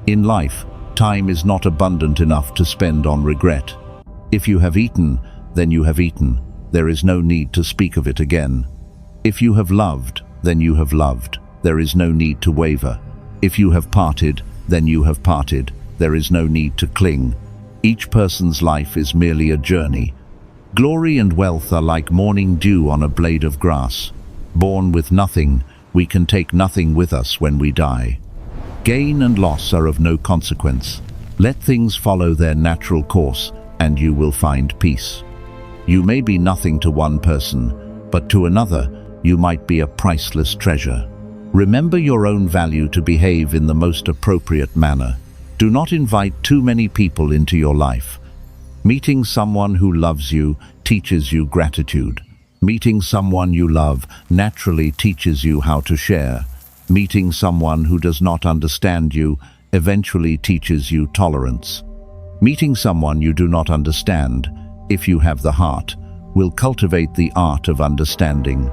In life, time is not abundant enough to spend on regret. If you have eaten, then you have eaten. There is no need to speak of it again. If you have loved, then you have loved. There is no need to waver. If you have parted, then you have parted. There is no need to cling. Each person's life is merely a journey. Glory and wealth are like morning dew on a blade of grass. Born with nothing, we can take nothing with us when we die. Gain and loss are of no consequence. Let things follow their natural course, and you will find peace. You may be nothing to one person, but to another, you might be a priceless treasure. Remember your own value to behave in the most appropriate manner. Do not invite too many people into your life. Meeting someone who loves you teaches you gratitude. Meeting someone you love naturally teaches you how to share. Meeting someone who does not understand you eventually teaches you tolerance. Meeting someone you do not understand, if you have the heart, will cultivate the art of understanding.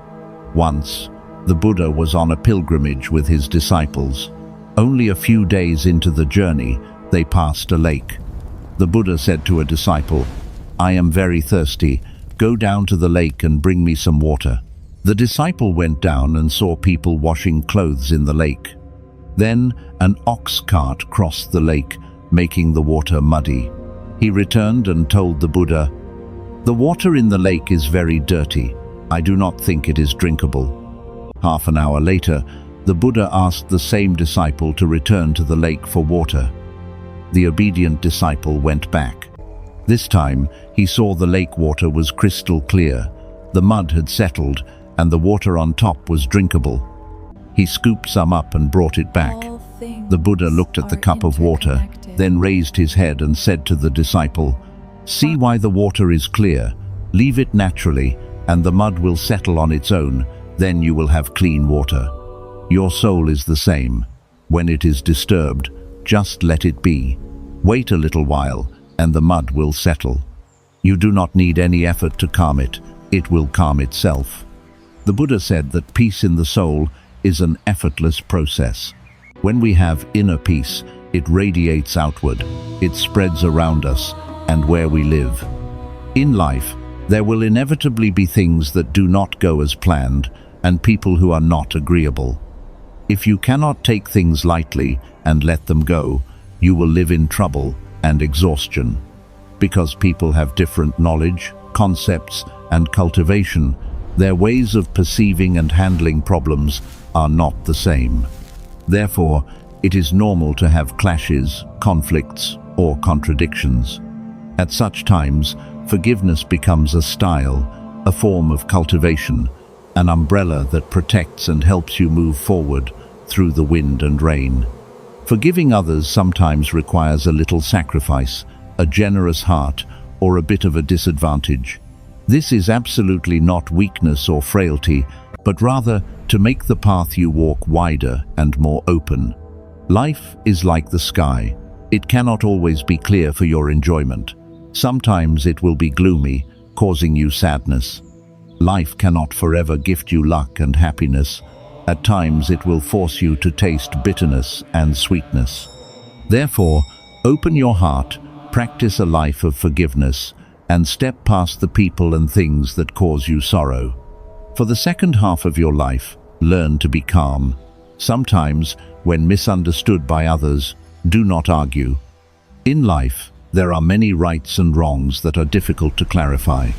Once, the Buddha was on a pilgrimage with his disciples. Only a few days into the journey, they passed a lake. The Buddha said to a disciple, "I am very thirsty. Go down to the lake and bring me some water." The disciple went down and saw people washing clothes in the lake. Then an ox cart crossed the lake, making the water muddy. He returned and told the Buddha, "The water in the lake is very dirty. I do not think it is drinkable." Half an hour later, the Buddha asked the same disciple to return to the lake for water. The obedient disciple went back. This time, he saw the lake water was crystal clear. The mud had settled, and the water on top was drinkable. He scooped some up and brought it back. The Buddha looked at the cup of water, then raised his head and said to the disciple, "See why the water is clear. Leave it naturally, and the mud will settle on its own. Then you will have clean water. Your soul is the same. When it is disturbed, just let it be. Wait a little while, and the mud will settle. You do not need any effort to calm it. It will calm itself." The Buddha said that peace in the soul is an effortless process. When we have inner peace, it radiates outward. It spreads around us and where we live. In life, there will inevitably be things that do not go as planned and people who are not agreeable. If you cannot take things lightly and let them go, you will live in trouble and exhaustion. Because people have different knowledge, concepts, and cultivation, their ways of perceiving and handling problems are not the same. Therefore, it is normal to have clashes, conflicts, or contradictions. At such times, forgiveness becomes a style, a form of cultivation, an umbrella that protects and helps you move forward through the wind and rain. Forgiving others sometimes requires a little sacrifice, a generous heart, or a bit of a disadvantage. This is absolutely not weakness or frailty, but rather to make the path you walk wider and more open. Life is like the sky. It cannot always be clear for your enjoyment. Sometimes it will be gloomy, causing you sadness. Life cannot forever gift you luck and happiness. At times it will force you to taste bitterness and sweetness. Therefore, open your heart, practice a life of forgiveness, and step past the people and things that cause you sorrow. For the second half of your life, learn to be calm. Sometimes, when misunderstood by others, do not argue. In life, there are many rights and wrongs that are difficult to clarify.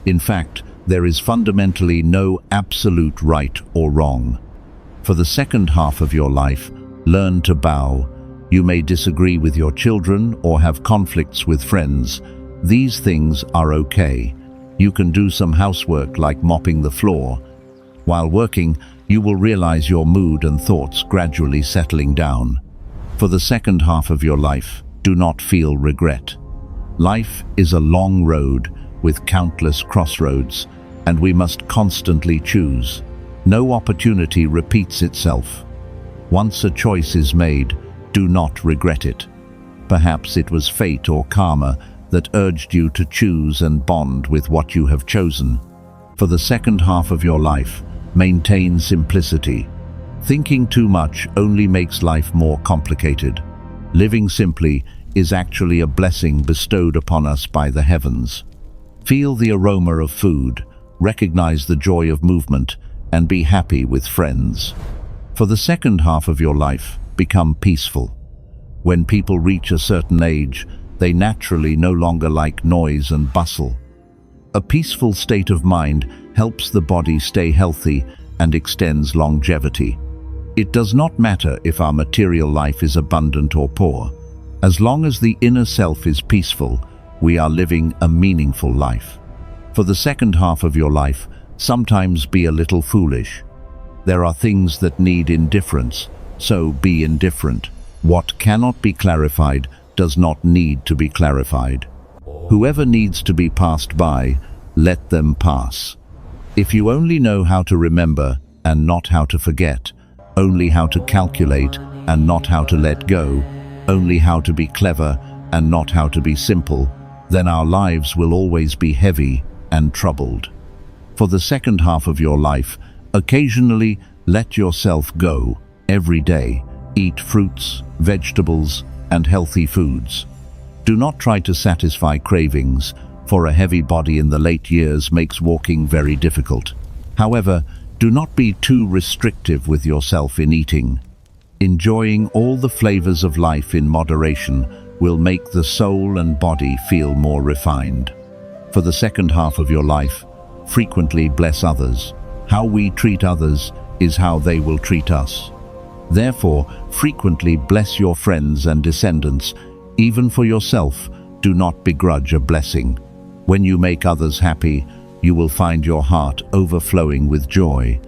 In fact, there is fundamentally no absolute right or wrong. For the second half of your life, learn to bow. You may disagree with your children or have conflicts with friends. These things are okay. You can do some housework like mopping the floor. While working, you will realize your mood and thoughts gradually settling down. For the second half of your life, do not feel regret. Life is a long road with countless crossroads, and we must constantly choose. No opportunity repeats itself. Once a choice is made, do not regret it. Perhaps it was fate or karma that urged you to choose and bond with what you have chosen. For the second half of your life, maintain simplicity. Thinking too much only makes life more complicated. Living simply is actually a blessing bestowed upon us by the heavens. Feel the aroma of food, recognize the joy of movement, and be happy with friends. For the second half of your life, become peaceful. When people reach a certain age, they naturally no longer like noise and bustle. A peaceful state of mind helps the body stay healthy and extends longevity. It does not matter if our material life is abundant or poor. As long as the inner self is peaceful, we are living a meaningful life. For the second half of your life, sometimes be a little foolish. There are things that need indifference, so be indifferent. What cannot be clarified does not need to be clarified. Whoever needs to be passed by, let them pass. If you only know how to remember and not how to forget, only how to calculate and not how to let go, only how to be clever and not how to be simple, then our lives will always be heavy and troubled. For the second half of your life, occasionally let yourself go. Every day, eat fruits, vegetables, and healthy foods. Do not try to satisfy cravings, for a heavy body in the late years makes walking very difficult. However, do not be too restrictive with yourself in eating. Enjoying all the flavors of life in moderation will make the soul and body feel more refined. For the second half of your life, frequently bless others. How we treat others is how they will treat us. Therefore, frequently bless your friends and descendants. Even for yourself, do not begrudge a blessing. When you make others happy, you will find your heart overflowing with joy.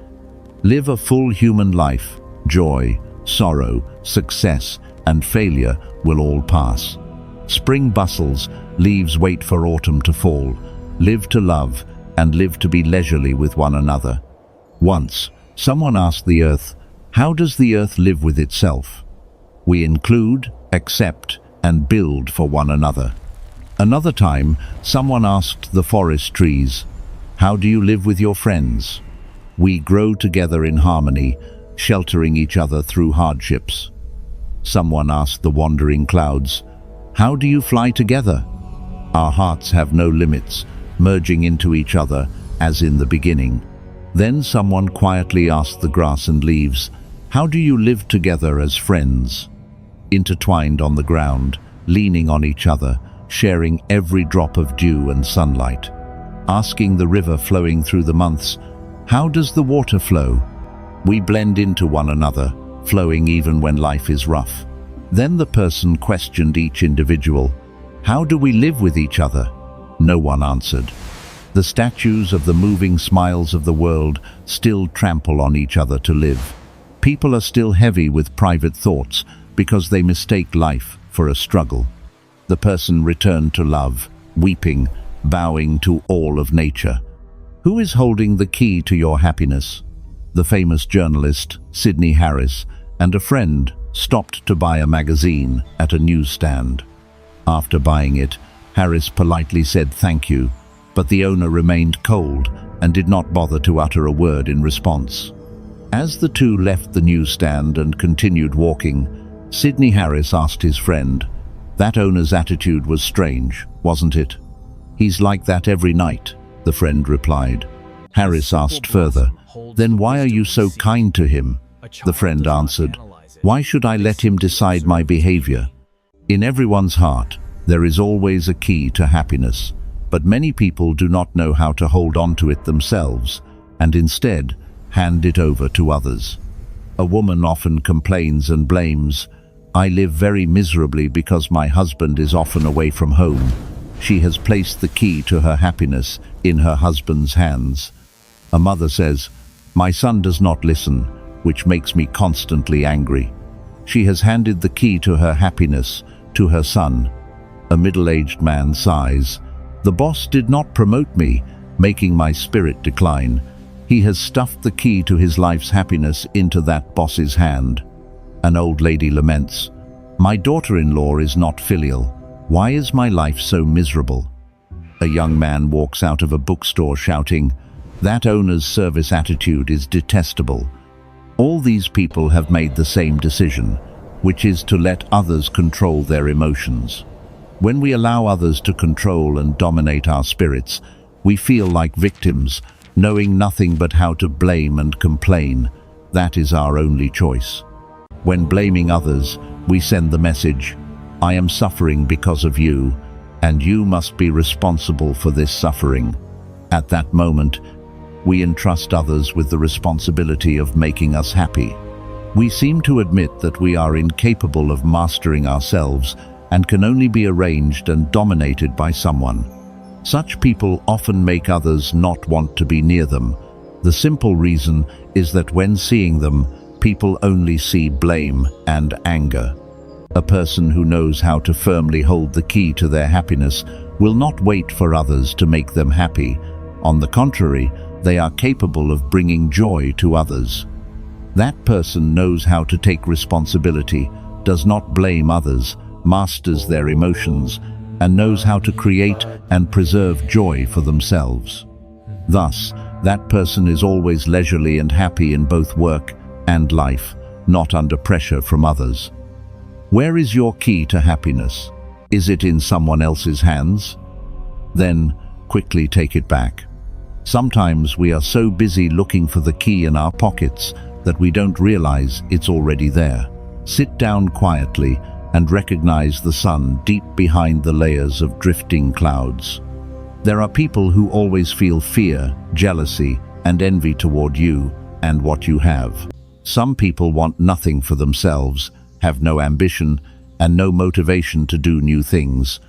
Live a full human life. Joy, sorrow, success, and failure will all pass. Spring bustles, leaves wait for autumn to fall. Live to love, and live to be leisurely with one another. Once, someone asked the earth, how does the earth live with itself? We include, accept, and build for one another. Another time, someone asked the forest trees, how do you live with your friends? We grow together in harmony, sheltering each other through hardships. Someone asked the wandering clouds, how do you fly together? Our hearts have no limits, merging into each other as in the beginning. Then someone quietly asked the grass and leaves, how do you live together as friends? Intertwined on the ground, leaning on each other, sharing every drop of dew and sunlight. Asking the river flowing through the months, how does the water flow? We blend into one another, flowing even when life is rough. Then the person questioned each individual, how do we live with each other? No one answered. The statues of the moving smiles of the world still trample on each other to live. People are still heavy with private thoughts because they mistake life for a struggle. The person returned to love, weeping, bowing to all of nature. Who is holding the key to your happiness? The famous journalist, Sidney Harris, and a friend stopped to buy a magazine at a newsstand. After buying it, Harris politely said thank you, but the owner remained cold and did not bother to utter a word in response. As the two left the newsstand and continued walking, Sidney Harris asked his friend, that owner's attitude was strange, wasn't it? He's like that every night, the friend replied. Harris asked further, then why are you so kind to him? The friend answered, why should I let him decide my behavior? In everyone's heart, there is always a key to happiness, but many people do not know how to hold on to it themselves, and instead hand it over to others. A woman often complains and blames, I live very miserably because my husband is often away from home. She has placed the key to her happiness in her husband's hands. A mother says, my son does not listen, which makes me constantly angry. She has handed the key to her happiness to her son. A middle-aged man sighs, the boss did not promote me, making my spirit decline. He has stuffed the key to his life's happiness into that boss's hand. An old lady laments, my daughter-in-law is not filial. Why is my life so miserable? A young man walks out of a bookstore shouting, that owner's service attitude is detestable. All these people have made the same decision. which is to let others control their emotions. When we allow others to control and dominate our spirits, we feel like victims, knowing nothing but how to blame and complain. That is our only choice. When blaming others, we send the message, "I am suffering because of you, and you must be responsible for this suffering." At that moment, we entrust others with the responsibility of making us happy. We seem to admit that we are incapable of mastering ourselves and can only be arranged and dominated by someone. Such people often make others not want to be near them. The simple reason is that when seeing them, people only see blame and anger. A person who knows how to firmly hold the key to their happiness will not wait for others to make them happy. On the contrary, they are capable of bringing joy to others. That person knows how to take responsibility, does not blame others, masters their emotions, and knows how to create and preserve joy for themselves. Thus, that person is always leisurely and happy in both work and life, not under pressure from others. Where is your key to happiness? Is it in someone else's hands? Then, quickly take it back. Sometimes we are so busy looking for the key in our pockets that we don't realize it's already there. Sit down quietly and recognize the sun deep behind the layers of drifting clouds. There are people who always feel fear, jealousy, and envy toward you and what you have. Some people want nothing for themselves, have no ambition, and no motivation to do new things.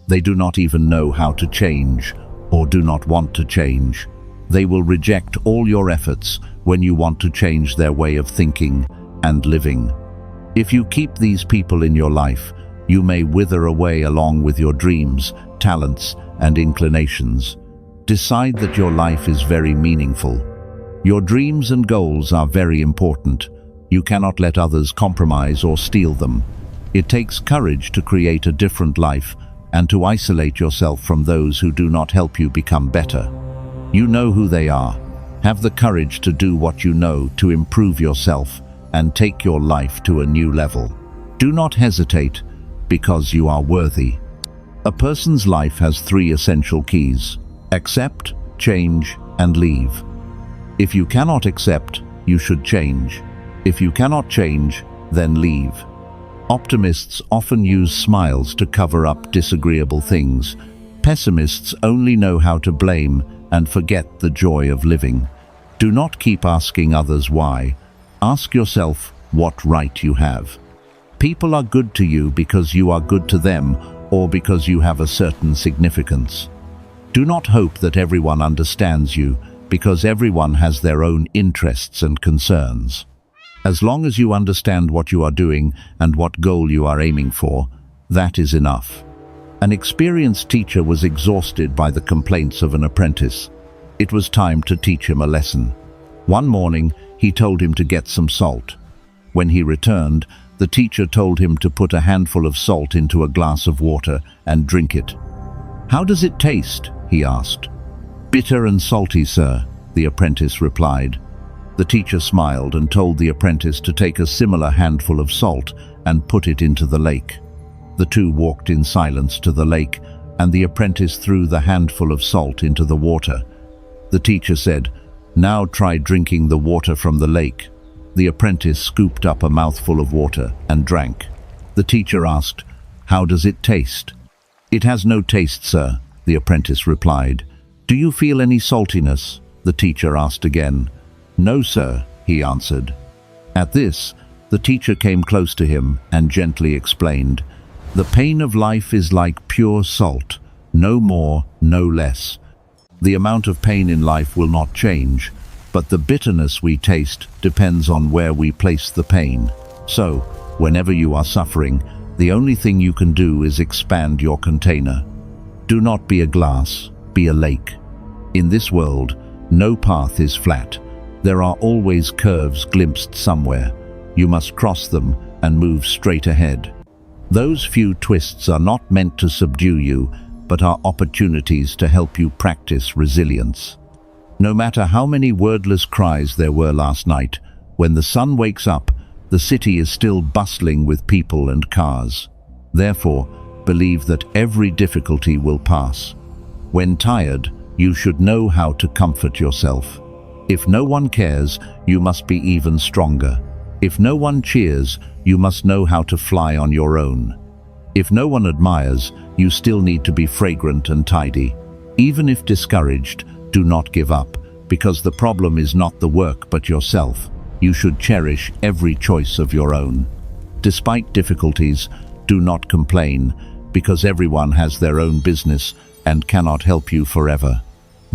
They do not even know how to change, or do not want to change. They will reject all your efforts when you want to change their way of thinking and living. If you keep these people in your life, you may wither away along with your dreams, talents, and inclinations. Decide that your life is very meaningful. Your dreams and goals are very important. You cannot let others compromise or steal them. It takes courage to create a different life and to isolate yourself from those who do not help you become better. You know who they are. Have the courage to do what you know to improve yourself and take your life to a new level. Do not hesitate, because you are worthy. A person's life has 3 essential keys: accept, change, and leave. If you cannot accept, you should change. If you cannot change, then leave. Optimists often use smiles to cover up disagreeable things. Pessimists only know how to blame and forget the joy of living. Do not keep asking others why. Ask yourself what right you have. People are good to you because you are good to them, or because you have a certain significance. Do not hope that everyone understands you, because everyone has their own interests and concerns. As long as you understand what you are doing and what goal you are aiming for, that is enough. An experienced teacher was exhausted by the complaints of an apprentice. It was time to teach him a lesson. One morning, he told him to get some salt. When he returned, the teacher told him to put a handful of salt into a glass of water and drink it. "How does it taste?" he asked. "Bitter and salty, sir," the apprentice replied. The teacher smiled and told the apprentice to take a similar handful of salt and put it into the lake. The two walked in silence to the lake, and the apprentice threw the handful of salt into the water. The teacher said, "Now try drinking the water from the lake." The apprentice scooped up a mouthful of water and drank. The teacher asked, "How does it taste?" "It has no taste, sir," the apprentice replied. "Do you feel any saltiness?" the teacher asked again. "No, sir," he answered. At this, the teacher came close to him and gently explained, "The pain of life is like pure salt, no more, no less. The amount of pain in life will not change, but the bitterness we taste depends on where we place the pain. So, whenever you are suffering, the only thing you can do is expand your container. Do not be a glass, be a lake. In this world, no path is flat. There are always curves glimpsed somewhere. You must cross them and move straight ahead. Those few twists are not meant to subdue you, but are opportunities to help you practice resilience. No matter how many wordless cries there were last night, when the sun wakes up, the city is still bustling with people and cars. Therefore, believe that every difficulty will pass. When tired, you should know how to comfort yourself. If no one cares, you must be even stronger. If no one cheers, you must know how to fly on your own. If no one admires, you still need to be fragrant and tidy. Even if discouraged, do not give up, because the problem is not the work but yourself. You should cherish every choice of your own. Despite difficulties, do not complain, because everyone has their own business and cannot help you forever.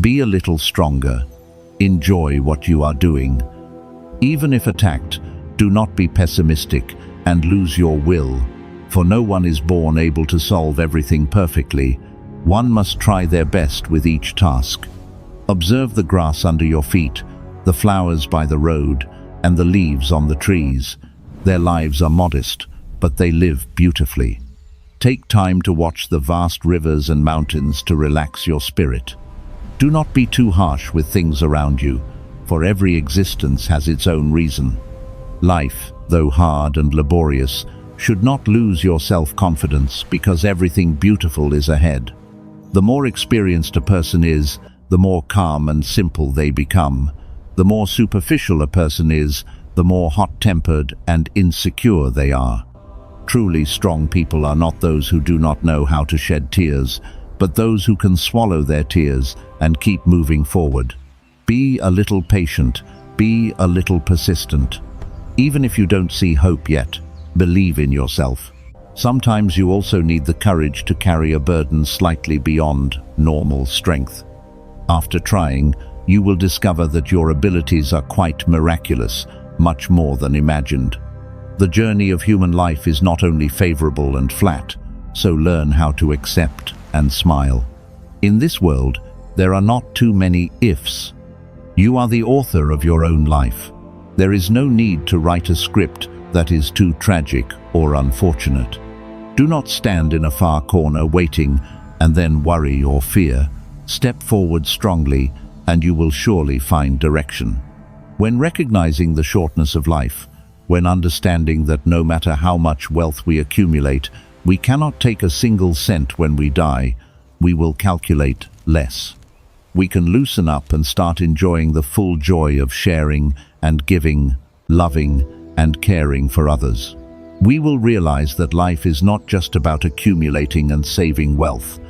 Be a little stronger. Enjoy what you are doing. Even if attacked, do not be pessimistic and lose your will, for no one is born able to solve everything perfectly. One must try their best with each task. Observe the grass under your feet, the flowers by the road, and the leaves on the trees. Their lives are modest, but they live beautifully. Take time to watch the vast rivers and mountains to relax your spirit. Do not be too harsh with things around you, for every existence has its own reason. Life, though hard and laborious, should not lose your self-confidence because everything beautiful is ahead. The more experienced a person is, the more calm and simple they become. The more superficial a person is, the more hot-tempered and insecure they are. Truly strong people are not those who do not know how to shed tears, but those who can swallow their tears and keep moving forward. Be a little patient, be a little persistent. Even if you don't see hope yet, believe in yourself. Sometimes you also need the courage to carry a burden slightly beyond normal strength. After trying, you will discover that your abilities are quite miraculous, much more than imagined. The journey of human life is not only favorable and flat, so learn how to accept and smile. In this world, there are not too many ifs. You are the author of your own life. There is no need to write a script that is too tragic or unfortunate. Do not stand in a far corner waiting and then worry or fear. Step forward strongly and you will surely find direction. When recognizing the shortness of life, when understanding that no matter how much wealth we accumulate, we cannot take a single cent when we die, we will calculate less. We can loosen up and start enjoying the full joy of sharing and giving, loving and caring for others. We will realize that life is not just about accumulating and saving wealth.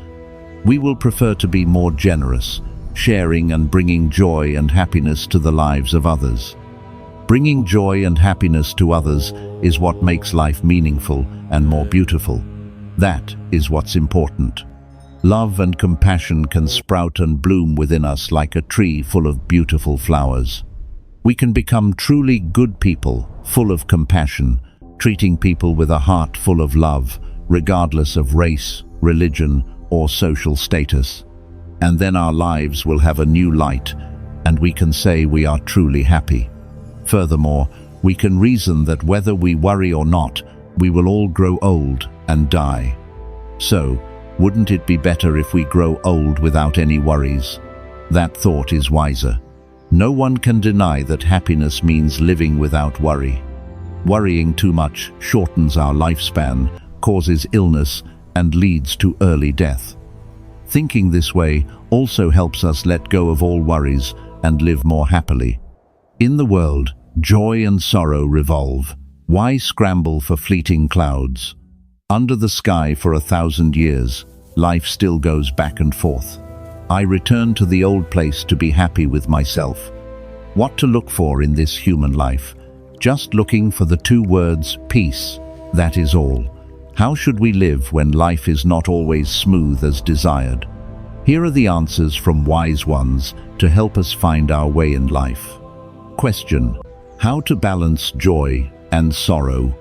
We will prefer to be more generous, sharing and bringing joy and happiness to the lives of others. Bringing joy and happiness to others is what makes life meaningful and more beautiful. That is what's important. Love and compassion can sprout and bloom within us like a tree full of beautiful flowers. We can become truly good people, full of compassion, treating people with a heart full of love, regardless of race, religion, or social status. And then our lives will have a new light, and we can say we are truly happy. Furthermore, we can reason that whether we worry or not, we will all grow old and die. So, wouldn't it be better if we grow old without any worries? That thought is wiser. No one can deny that happiness means living without worry. Worrying too much shortens our lifespan, causes illness, and leads to early death. Thinking this way also helps us let go of all worries and live more happily. In the world, joy and sorrow revolve. Why scramble for fleeting clouds? Under the sky for 1,000 years, life still goes back and forth. I return to the old place to be happy with myself. What to look for in this human life? Just looking for the two words, peace. That is all. How should we live when life is not always smooth as desired? Here are the answers from wise ones to help us find our way in life. Question: how to balance joy and sorrow?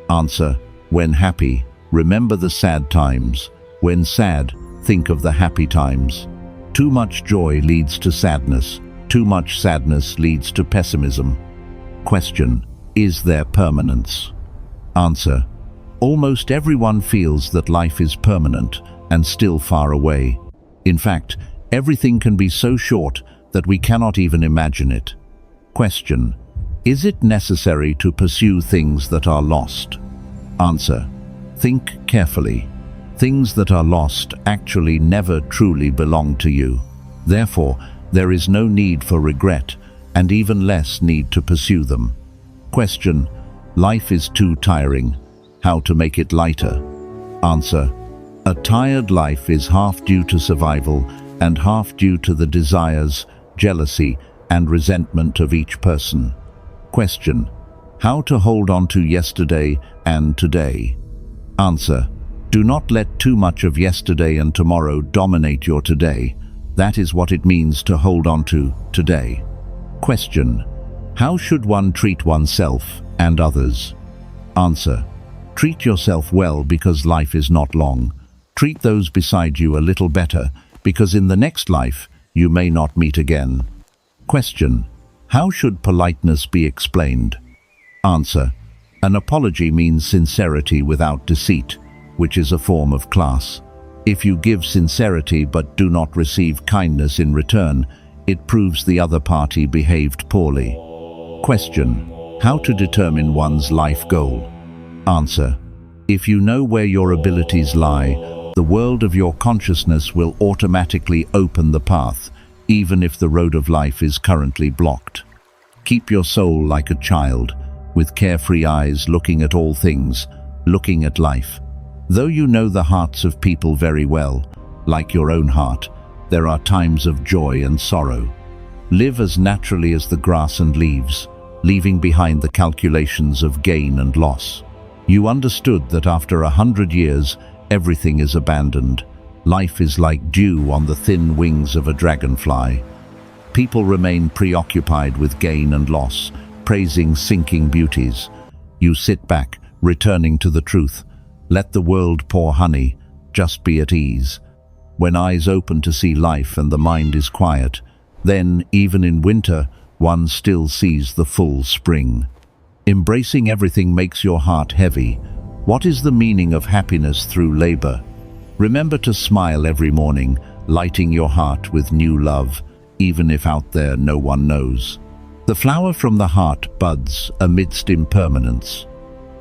Answer: when happy, remember the sad times. When sad, think of the happy times. Too much joy leads to sadness. Too much sadness leads to pessimism. Question: is there permanence? Answer: almost everyone feels that life is permanent and still far away. In fact, everything can be so short that we cannot even imagine it. Question: Is it necessary to pursue things that are lost? Answer: think carefully. Things that are lost actually never truly belong to you. Therefore, there is no need for regret, and even less need to pursue them. Question: life is too tiring. How to make it lighter? Answer: a tired life is half due to survival and half due to the desires, jealousy, and resentment of each person. Question: how to hold on to yesterday and today? Answer: do not let too much of yesterday and tomorrow dominate your today. That is what it means to hold on to today. Question: how should one treat oneself and others? Answer: treat yourself well because life is not long. Treat those beside you a little better because in the next life you may not meet again. Question: how should politeness be explained? Answer: an apology means sincerity without deceit, which is a form of class. If you give sincerity but do not receive kindness in return, it proves the other party behaved poorly. Question: how to determine one's life goal? Answer: if you know where your abilities lie, the world of your consciousness will automatically open the path, even if the road of life is currently blocked. Keep your soul like a child, with carefree eyes looking at all things, looking at life. Though you know the hearts of people very well, like your own heart, there are times of joy and sorrow. Live as naturally as the grass and leaves, leaving behind the calculations of gain and loss. You understood that after 100 years, everything is abandoned. Life is like dew on the thin wings of a dragonfly. People remain preoccupied with gain and loss, praising sinking beauties. You sit back, returning to the truth. Let the world pour honey, just be at ease. When eyes open to see life and the mind is quiet, then, even in winter, one still sees the full spring. Embracing everything makes your heart heavy. What is the meaning of happiness through labor? Remember to smile every morning, lighting your heart with new love, even if out there no one knows. The flower from the heart buds amidst impermanence.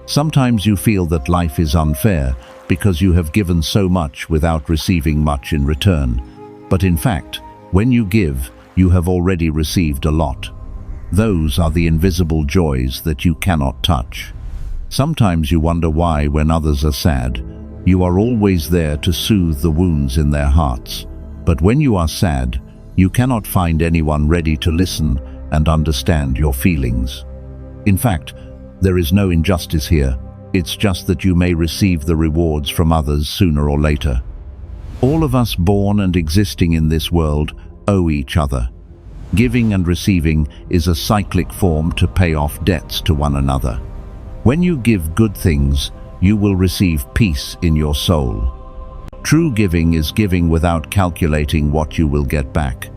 Sometimes you feel that life is unfair because you have given so much without receiving much in return. But in fact, when you give, you have already received a lot. Those are the invisible joys that you cannot touch. Sometimes you wonder why, when others are sad, you are always there to soothe the wounds in their hearts. But when you are sad, you cannot find anyone ready to listen and understand your feelings. In fact, there is no injustice here. It's just that you may receive the rewards from others sooner or later. All of us born and existing in this world owe each other. Giving and receiving is a cyclic form to pay off debts to one another. When you give good things, you will receive peace in your soul. True giving is giving without calculating what you will get back.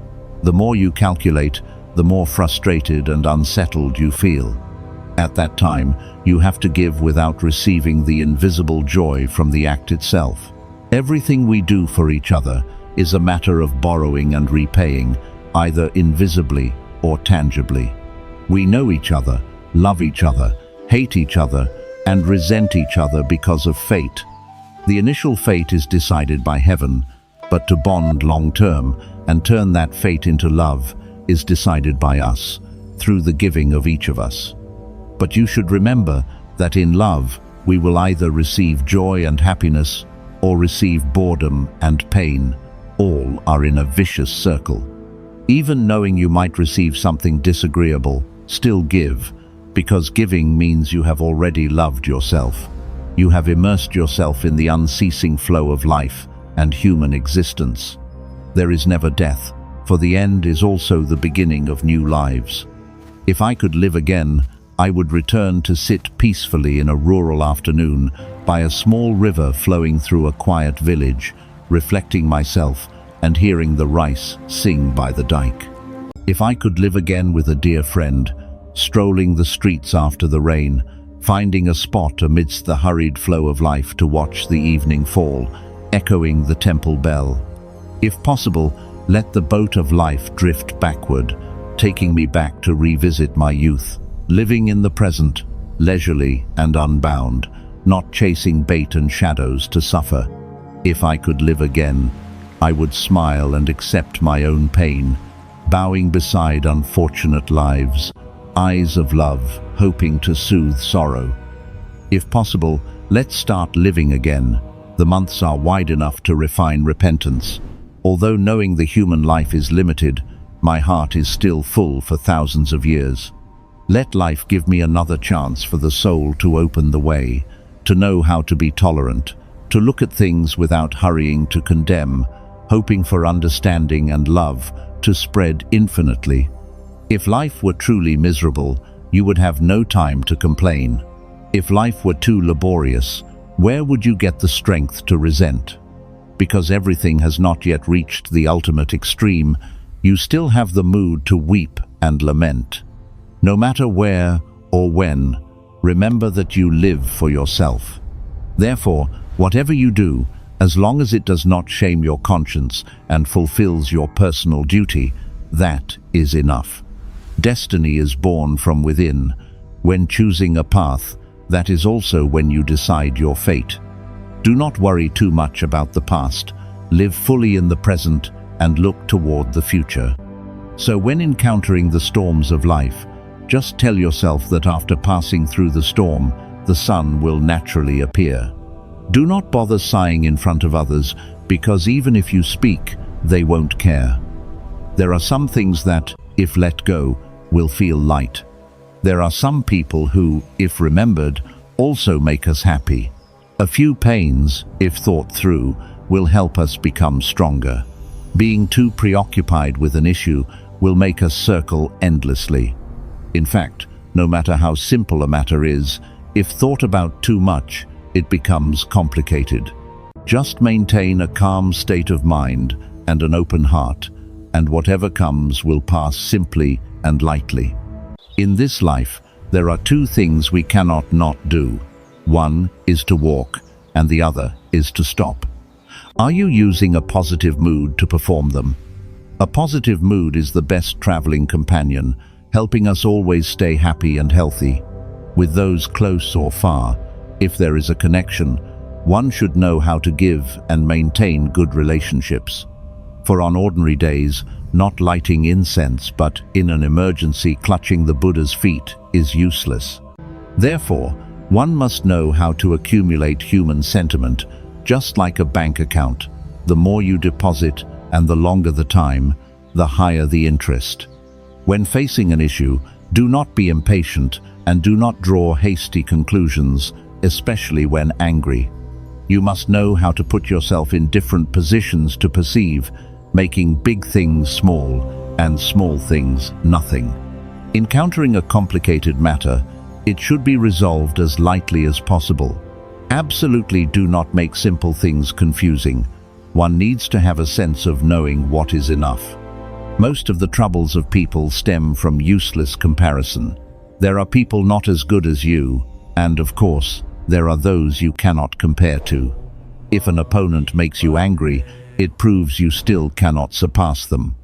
The more you calculate, the more frustrated and unsettled you feel. At that time, you have to give without receiving the invisible joy from the act itself. Everything we do for each other is a matter of borrowing and repaying, either invisibly or tangibly. We know each other, love each other, hate each other, and resent each other because of fate. The initial fate is decided by heaven, but to bond long-term and turn that fate into love is decided by us, through the giving of each of us. But you should remember that in love, we will either receive joy and happiness or receive boredom and pain. All are in a vicious circle. Even knowing you might receive something disagreeable, still give, because giving means you have already loved yourself. You have immersed yourself in the unceasing flow of life and human existence. There is never death, for the end is also the beginning of new lives. If I could live again, I would return to sit peacefully in a rural afternoon by a small river flowing through a quiet village, reflecting myself and hearing the rice sing by the dike. If I could live again with a dear friend, strolling the streets after the rain, finding a spot amidst the hurried flow of life to watch the evening fall, echoing the temple bell. If possible, let the boat of life drift backward, taking me back to revisit my youth. living in the present, leisurely and unbound, not chasing bait and shadows to suffer. If I could live again, I would smile and accept my own pain, bowing beside unfortunate lives, eyes of love, hoping to soothe sorrow. If possible, let's start living again. The months are wide enough to refine repentance. Although knowing the human life is limited, my heart is still full for thousands of years. Let life give me another chance for the soul to open the way, to know how to be tolerant, to look at things without hurrying to condemn, hoping for understanding and love to spread infinitely. If life were truly miserable, you would have no time to complain. If life were too laborious, where would you get the strength to resent? Because everything has not yet reached the ultimate extreme, you still have the mood to weep and lament. No matter where or when, remember that you live for yourself. Therefore, whatever you do, as long as it does not shame your conscience and fulfills your personal duty, that is enough. Destiny is born from within. When choosing a path, that is also when you decide your fate. Do not worry too much about the past. Live fully in the present and look toward the future. So when encountering the storms of life, just tell yourself that after passing through the storm, the sun will naturally appear. Do not bother sighing in front of others, because even if you speak, they won't care. There are some things that, if let go, will feel light. There are some people who, if remembered, also make us happy. A few pains, if thought through, will help us become stronger. Being too preoccupied with an issue will make us circle endlessly. In fact, no matter how simple a matter is, if thought about too much, it becomes complicated. Just maintain a calm state of mind and an open heart, and whatever comes will pass simply and lightly. In this life, there are two things we cannot not do. One is to walk, and the other is to stop. Are you using a positive mood to perform them? A positive mood is the best traveling companion, helping us always stay happy and healthy. With those close or far, if there is a connection, one should know how to give and maintain good relationships. For on ordinary days, not lighting incense but in an emergency clutching the Buddha's feet is useless. Therefore, one must know how to accumulate human sentiment, just like a bank account. The more you deposit and the longer the time, the higher the interest. When facing an issue, do not be impatient and do not draw hasty conclusions, especially when angry. You must know how to put yourself in different positions to perceive, making big things small and small things nothing. Encountering a complicated matter, it should be resolved as lightly as possible. Absolutely do not make simple things confusing. One needs to have a sense of knowing what is enough. Most of the troubles of people stem from useless comparison. There are people not as good as you, and of course, there are those you cannot compare to. If an opponent makes you angry, it proves you still cannot surpass them.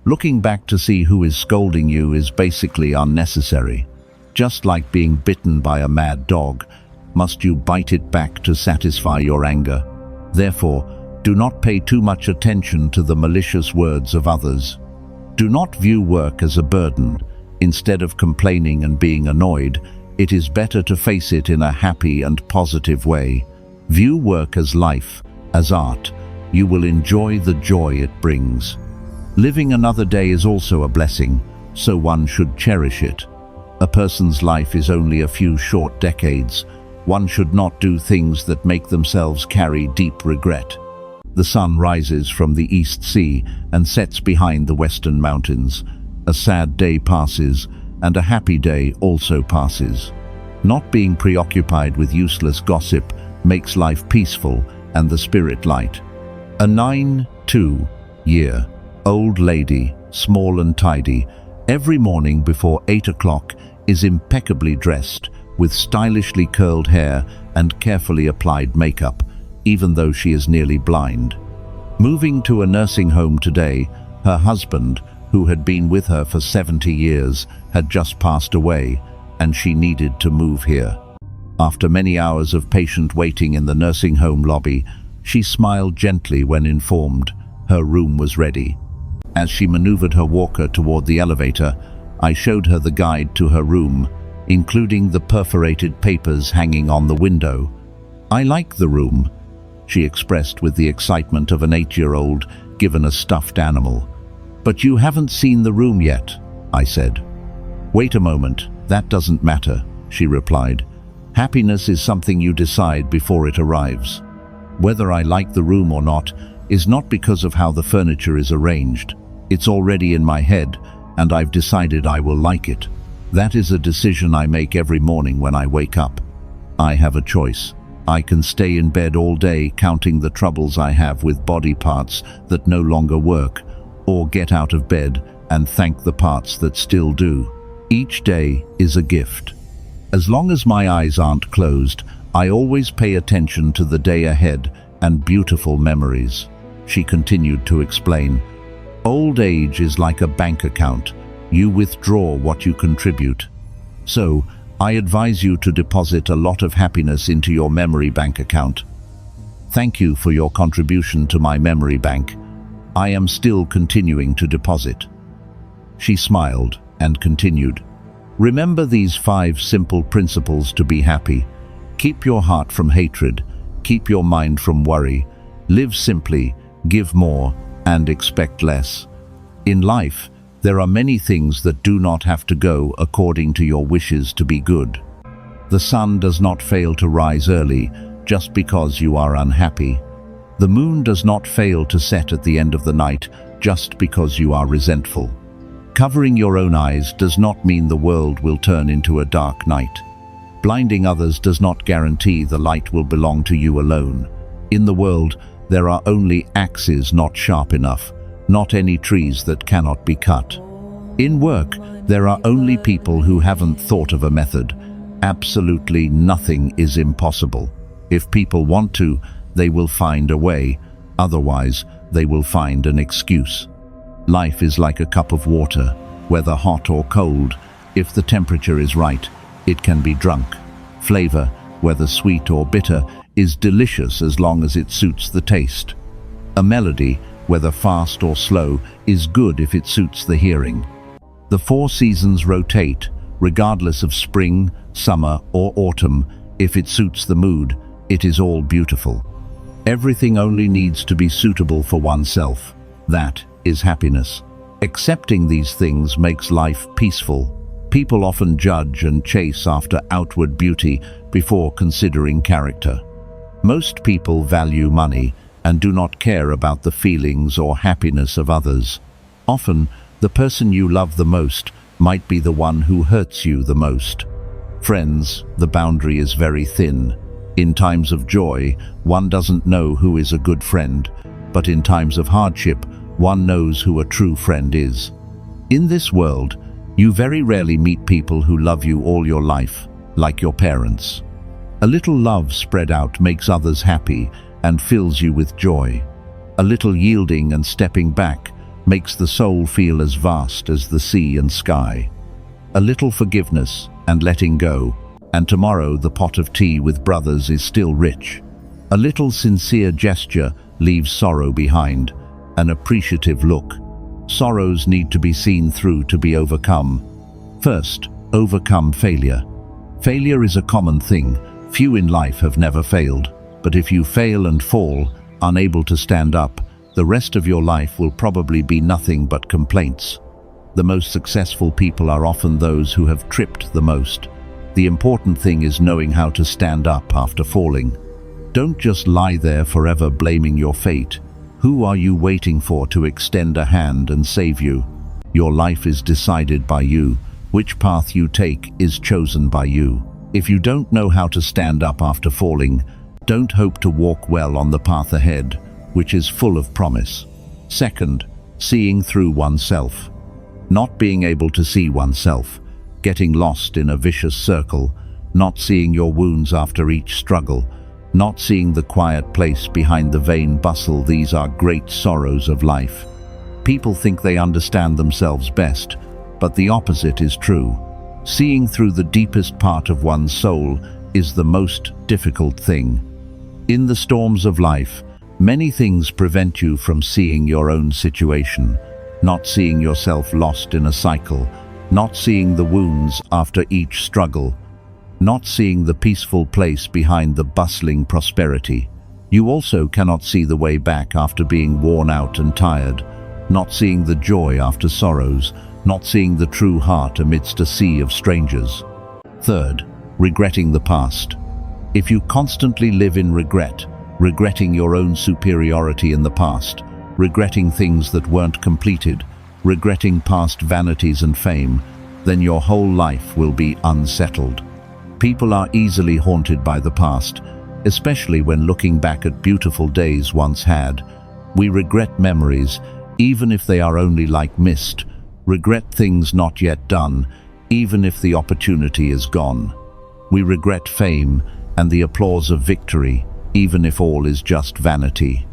Looking back to see who is scolding you is basically unnecessary. Just like being bitten by a mad dog, must you bite it back to satisfy your anger? Therefore, do not pay too much attention to the malicious words of others. Do not view work as a burden. Instead of complaining and being annoyed, it is better to face it in a happy and positive way. View work as life, as art. You will enjoy the joy it brings. Living another day is also a blessing, so one should cherish it. A person's life is only a few short decades. One should not do things that make themselves carry deep regret. The sun rises from the East Sea and sets behind the Western Mountains. A sad day passes, and a happy day also passes. Not being preoccupied with useless gossip makes life peaceful and the spirit light. A 92-year-old lady, small and tidy, every morning before 8 o'clock is impeccably dressed, with stylishly curled hair and carefully applied makeup, even though she is nearly blind. Moving to a nursing home today, her husband, who had been with her for 70 years, had just passed away, and she needed to move here. After many hours of patient waiting in the nursing home lobby, she smiled gently when informed her room was ready. As she maneuvered her walker toward the elevator, I showed her the guide to her room, including the perforated papers hanging on the window. "I like the room," she expressed with the excitement of an 8-year-old given a stuffed animal. "But you haven't seen the room yet," I said. "Wait a moment, that doesn't matter," she replied. "Happiness is something you decide before it arrives. Whether I like the room or not is not because of how the furniture is arranged. It's already in my head, and I've decided I will like it. That is a decision I make every morning when I wake up. I have a choice. I can stay in bed all day counting the troubles I have with body parts that no longer work, or get out of bed and thank the parts that still do. Each day is a gift. As long as my eyes aren't closed, I always pay attention to the day ahead and beautiful memories," she continued to explain. "Old age is like a bank account. You withdraw what you contribute. So, I advise you to deposit a lot of happiness into your memory bank account. Thank you for your contribution to my memory bank. I am still continuing to deposit." She smiled and continued. "Remember these 5 simple principles to be happy. Keep your heart from hatred, keep your mind from worry, live simply, give more, and expect less. In life, there are many things that do not have to go according to your wishes to be good. The sun does not fail to rise early just because you are unhappy. The moon does not fail to set at the end of the night just because you are resentful. Covering your own eyes does not mean the world will turn into a dark night. Blinding others does not guarantee the light will belong to you alone. In the world, there are only axes not sharp enough, not any trees that cannot be cut. In work, there are only people who haven't thought of a method. Absolutely nothing is impossible. If people want to, they will find a way. Otherwise, they will find an excuse. Life is like a cup of water, whether hot or cold. If the temperature is right, it can be drunk. Flavor, whether sweet or bitter, is delicious as long as it suits the taste. A melody, whether fast or slow, is good if it suits the hearing. The 4 seasons rotate, regardless of spring, summer, or autumn. If it suits the mood, it is all beautiful. Everything only needs to be suitable for oneself. That is happiness. Accepting these things makes life peaceful. People often judge and chase after outward beauty before considering character. Most people value money and do not care about the feelings or happiness of others. Often, the person you love the most might be the one who hurts you the most. Friends, the boundary is very thin. In times of joy, one doesn't know who is a good friend, but in times of hardship, one knows who a true friend is. In this world, you very rarely meet people who love you all your life, like your parents. A little love spread out makes others happy and fills you with joy. A little yielding and stepping back makes the soul feel as vast as the sea and sky. A little forgiveness and letting go, and tomorrow the pot of tea with brothers is still rich. A little sincere gesture leaves sorrow behind, an appreciative look. Sorrows need to be seen through to be overcome. First, overcome failure. Failure is a common thing. Few in life have never failed. But if you fail and fall, unable to stand up, the rest of your life will probably be nothing but complaints. The most successful people are often those who have tripped the most. The important thing is knowing how to stand up after falling. Don't just lie there forever blaming your fate. Who are you waiting for to extend a hand and save you? Your life is decided by you. Which path you take is chosen by you. If you don't know how to stand up after falling, don't hope to walk well on the path ahead, which is full of promise. Second, seeing through oneself. Not being able to see oneself, getting lost in a vicious circle, not seeing your wounds after each struggle, not seeing the quiet place behind the vain bustle. These are great sorrows of life. People think they understand themselves best, but the opposite is true. Seeing through the deepest part of one's soul is the most difficult thing. In the storms of life, many things prevent you from seeing your own situation, not seeing yourself lost in a cycle, not seeing the wounds after each struggle, not seeing the peaceful place behind the bustling prosperity. You also cannot see the way back after being worn out and tired, not seeing the joy after sorrows, not seeing the true heart amidst a sea of strangers. Third, regretting the past. If you constantly live in regret, regretting your own superiority in the past, regretting things that weren't completed, regretting past vanities and fame, then your whole life will be unsettled. People are easily haunted by the past, especially when looking back at beautiful days once had. We regret memories, even if they are only like mist, regret things not yet done, even if the opportunity is gone. We regret fame and the applause of victory, even if all is just vanity.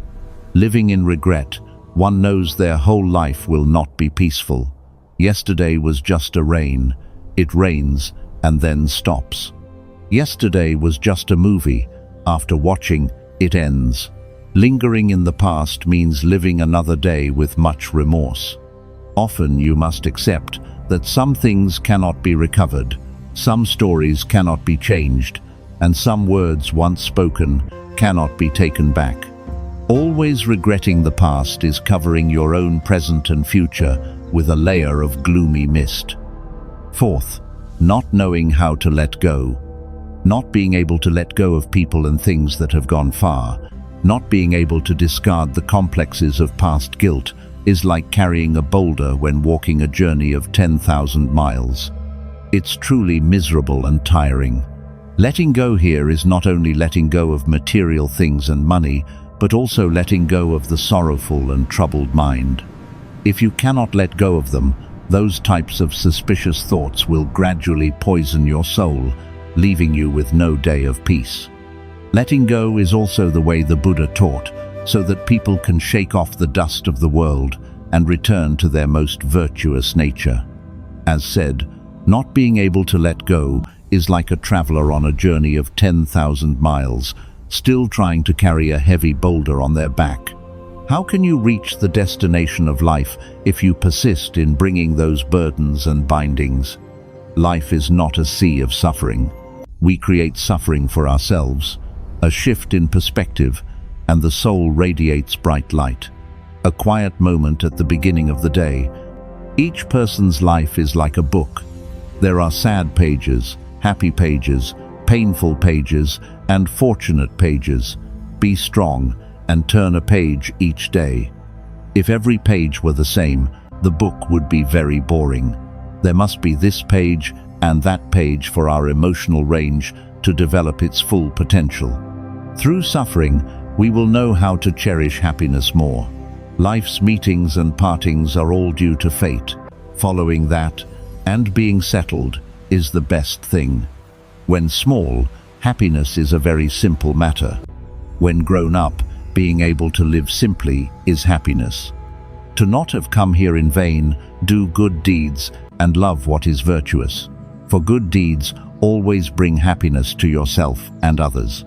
Living in regret, one knows their whole life will not be peaceful. Yesterday was just a rain. It rains and then stops. Yesterday was just a movie. After watching, it ends. Lingering in the past means living another day with much remorse. Often you must accept that some things cannot be recovered, some stories cannot be changed, and some words once spoken cannot be taken back. Always regretting the past is covering your own present and future with a layer of gloomy mist. Fourth, not knowing how to let go. Not being able to let go of people and things that have gone far, not being able to discard the complexes of past guilt, is like carrying a boulder when walking a journey of 10,000 miles. It's truly miserable and tiring. Letting go here is not only letting go of material things and money, but also letting go of the sorrowful and troubled mind. If you cannot let go of them, those types of suspicious thoughts will gradually poison your soul, leaving you with no day of peace. Letting go is also the way the Buddha taught, so that people can shake off the dust of the world and return to their most virtuous nature. As said, not being able to let go is like a traveler on a journey of 10,000 miles, still trying to carry a heavy boulder on their back. How can you reach the destination of life if you persist in bringing those burdens and bindings? Life is not a sea of suffering. We create suffering for ourselves. A shift in perspective, and the soul radiates bright light. A quiet moment at the beginning of the day. Each person's life is like a book. There are sad pages, happy pages, painful pages, and fortunate pages. Be strong and turn a page each day. If every page were the same, the book would be very boring. There must be this page and that page for our emotional range to develop its full potential. Through suffering, we will know how to cherish happiness more. Life's meetings and partings are all due to fate. Following that, and being settled, is the best thing. When small, happiness is a very simple matter. When grown up, being able to live simply is happiness. To not have come here in vain, do good deeds, and love what is virtuous. For good deeds always bring happiness to yourself and others.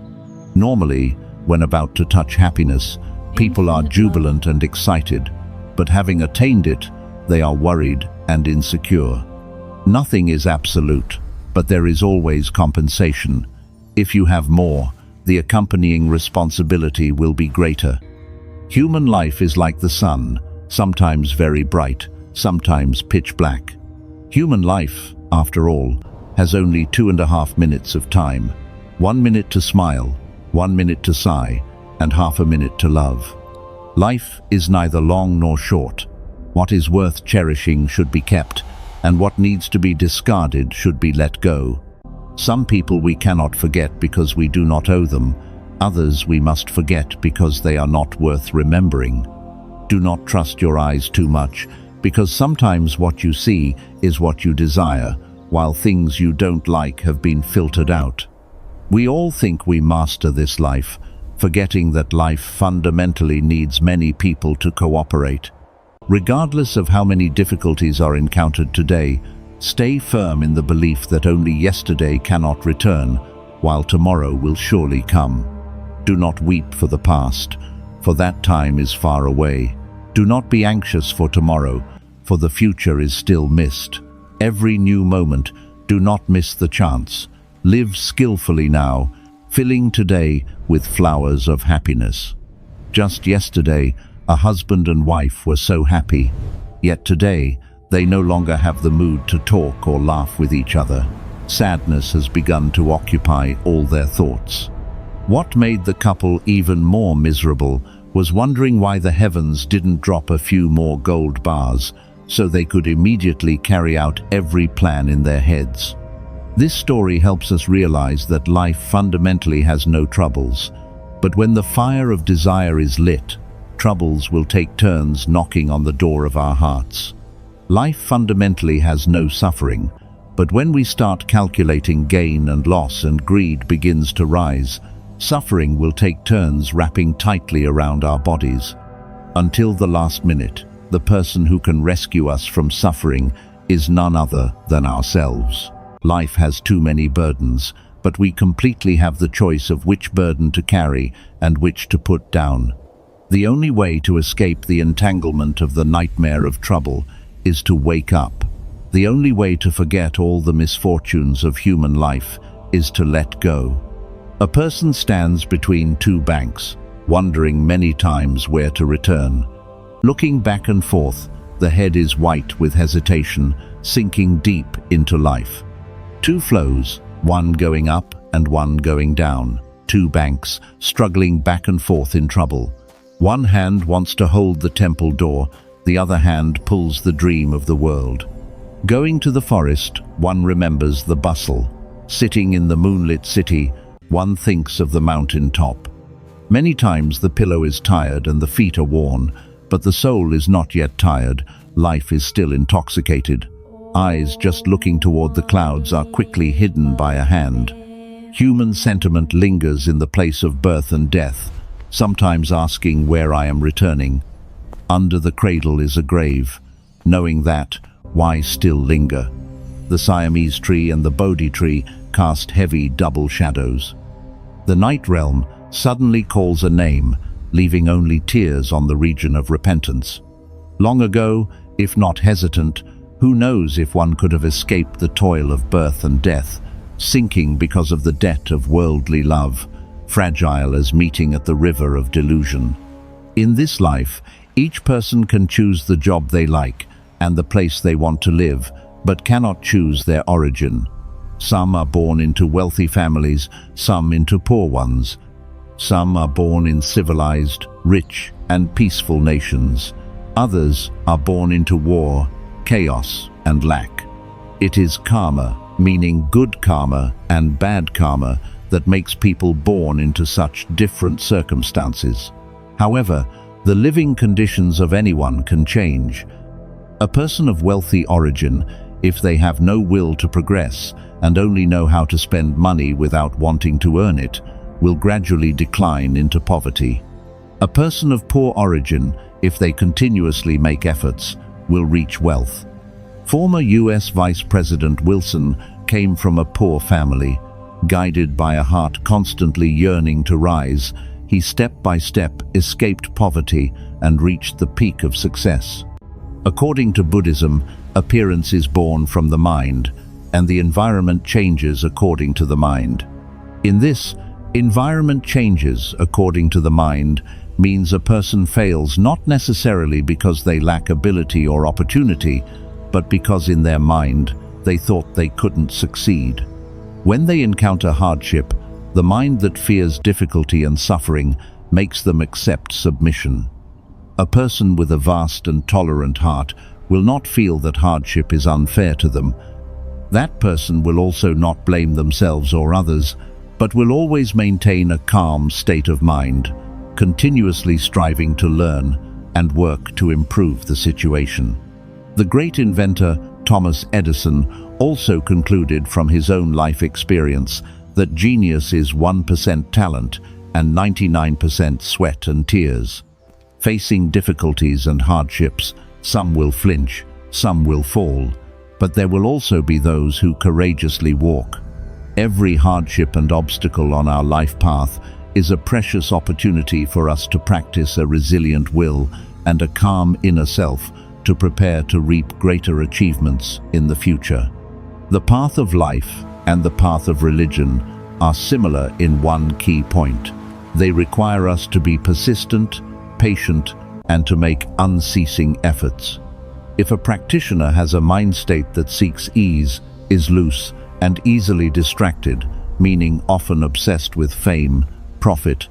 Normally, when about to touch happiness, people are jubilant and excited, but having attained it, they are worried and insecure. Nothing is absolute, but there is always compensation. If you have more, the accompanying responsibility will be greater. Human life is like the sun, sometimes very bright, sometimes pitch black. Human life, after all, has only 2.5 minutes of time. 1 minute to smile, 1 minute to sigh, and half a minute to love. Life is neither long nor short. What is worth cherishing should be kept, and what needs to be discarded should be let go. Some people we cannot forget because we do not owe them. Others we must forget because they are not worth remembering. Do not trust your eyes too much, because sometimes what you see is what you desire, while things you don't like have been filtered out. We all think we master this life, forgetting that life fundamentally needs many people to cooperate. Regardless of how many difficulties are encountered today, Stay firm in the belief that only yesterday cannot return, while tomorrow will surely come. Do not weep for the past, for that time is far away. Do not be anxious for tomorrow, for the future is still missed. Every new moment, do not miss the chance. Live skillfully now, filling today with flowers of happiness. Just yesterday, a husband and wife were so happy, yet today, they no longer have the mood to talk or laugh with each other. Sadness has begun to occupy all their thoughts. What made the couple even more miserable was wondering why the heavens didn't drop a few more gold bars so they could immediately carry out every plan in their heads. This story helps us realize that life fundamentally has no troubles, but when the fire of desire is lit, troubles will take turns knocking on the door of our hearts. Life fundamentally has no suffering, but when we start calculating gain and loss and greed begins to rise, suffering will take turns wrapping tightly around our bodies. Until the last minute, the person who can rescue us from suffering is none other than ourselves. Life has too many burdens, but we completely have the choice of which burden to carry and which to put down. The only way to escape the entanglement of the nightmare of trouble is to wake up. The only way to forget all the misfortunes of human life is to let go. A person stands between two banks, wondering many times where to return. Looking back and forth, the head is white with hesitation, sinking deep into life. Two flows, one going up and one going down. Two banks, struggling back and forth in trouble. One hand wants to hold the temple door, the other hand pulls the dream of the world. Going to the forest, one remembers the bustle. Sitting in the moonlit city, one thinks of the mountain top. Many times the pillow is tired and the feet are worn, but the soul is not yet tired. Life is still intoxicated. Eyes just looking toward the clouds are quickly hidden by a hand. Human sentiment lingers in the place of birth and death, sometimes asking where I am returning. Under the cradle is a grave. Knowing that, why still linger? The Siamese tree and the Bodhi tree cast heavy double shadows. The night realm suddenly calls a name, leaving only tears on the region of repentance. Long ago, if not hesitant, who knows if one could have escaped the toil of birth and death, sinking because of the debt of worldly love, fragile as meeting at the river of delusion. In this life, each person can choose the job they like and the place they want to live, but cannot choose their origin. Some are born into wealthy families, some into poor ones. Some are born in civilized, rich, and peaceful nations. Others are born into war, chaos, and lack. It is karma, meaning good karma and bad karma, that makes people born into such different circumstances. However, the living conditions of anyone can change. A person of wealthy origin, if they have no will to progress and only know how to spend money without wanting to earn it, will gradually decline into poverty. A person of poor origin, if they continuously make efforts, will reach wealth. Former US Vice President Wilson came from a poor family. Guided by a heart constantly yearning to rise, he step by step escaped poverty and reached the peak of success. According to Buddhism, appearance is born from the mind, and the environment changes according to the mind. In this, environment changes according to the mind means a person fails not necessarily because they lack ability or opportunity, but because in their mind they thought they couldn't succeed. When they encounter hardship, the mind that fears difficulty and suffering makes them accept submission. A person with a vast and tolerant heart will not feel that hardship is unfair to them. That person will also not blame themselves or others, but will always maintain a calm state of mind, continuously striving to learn and work to improve the situation. The great inventor Thomas Edison also concluded from his own life experience that genius is 1% talent and 99% sweat and tears. Facing difficulties and hardships, some will flinch, some will fall, but there will also be those who courageously walk. Every hardship and obstacle on our life path is a precious opportunity for us to practice a resilient will and a calm inner self to prepare to reap greater achievements in the future. The path of life and the path of religion are similar in one key point. They require us to be persistent, patient, and to make unceasing efforts. If a practitioner has a mind state that seeks ease, is loose, and easily distracted, meaning often obsessed with fame, profit,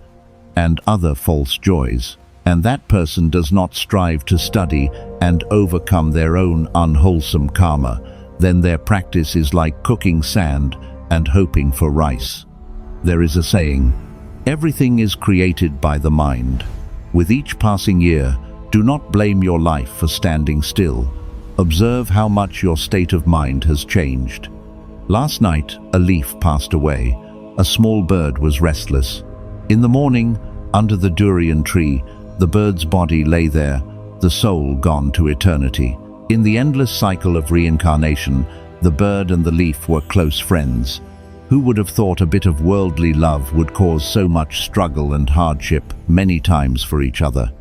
and other false joys, and that person does not strive to study and overcome their own unwholesome karma, then their practice is like cooking sand and hoping for rice. There is a saying, "Everything is created by the mind." With each passing year, do not blame your life for standing still. Observe how much your state of mind has changed. Last night, a leaf passed away. A small bird was restless. In the morning, under the durian tree, the bird's body lay there, the soul gone to eternity. In the endless cycle of reincarnation, the bird and the leaf were close friends. Who would have thought a bit of worldly love would cause so much struggle and hardship many times for each other?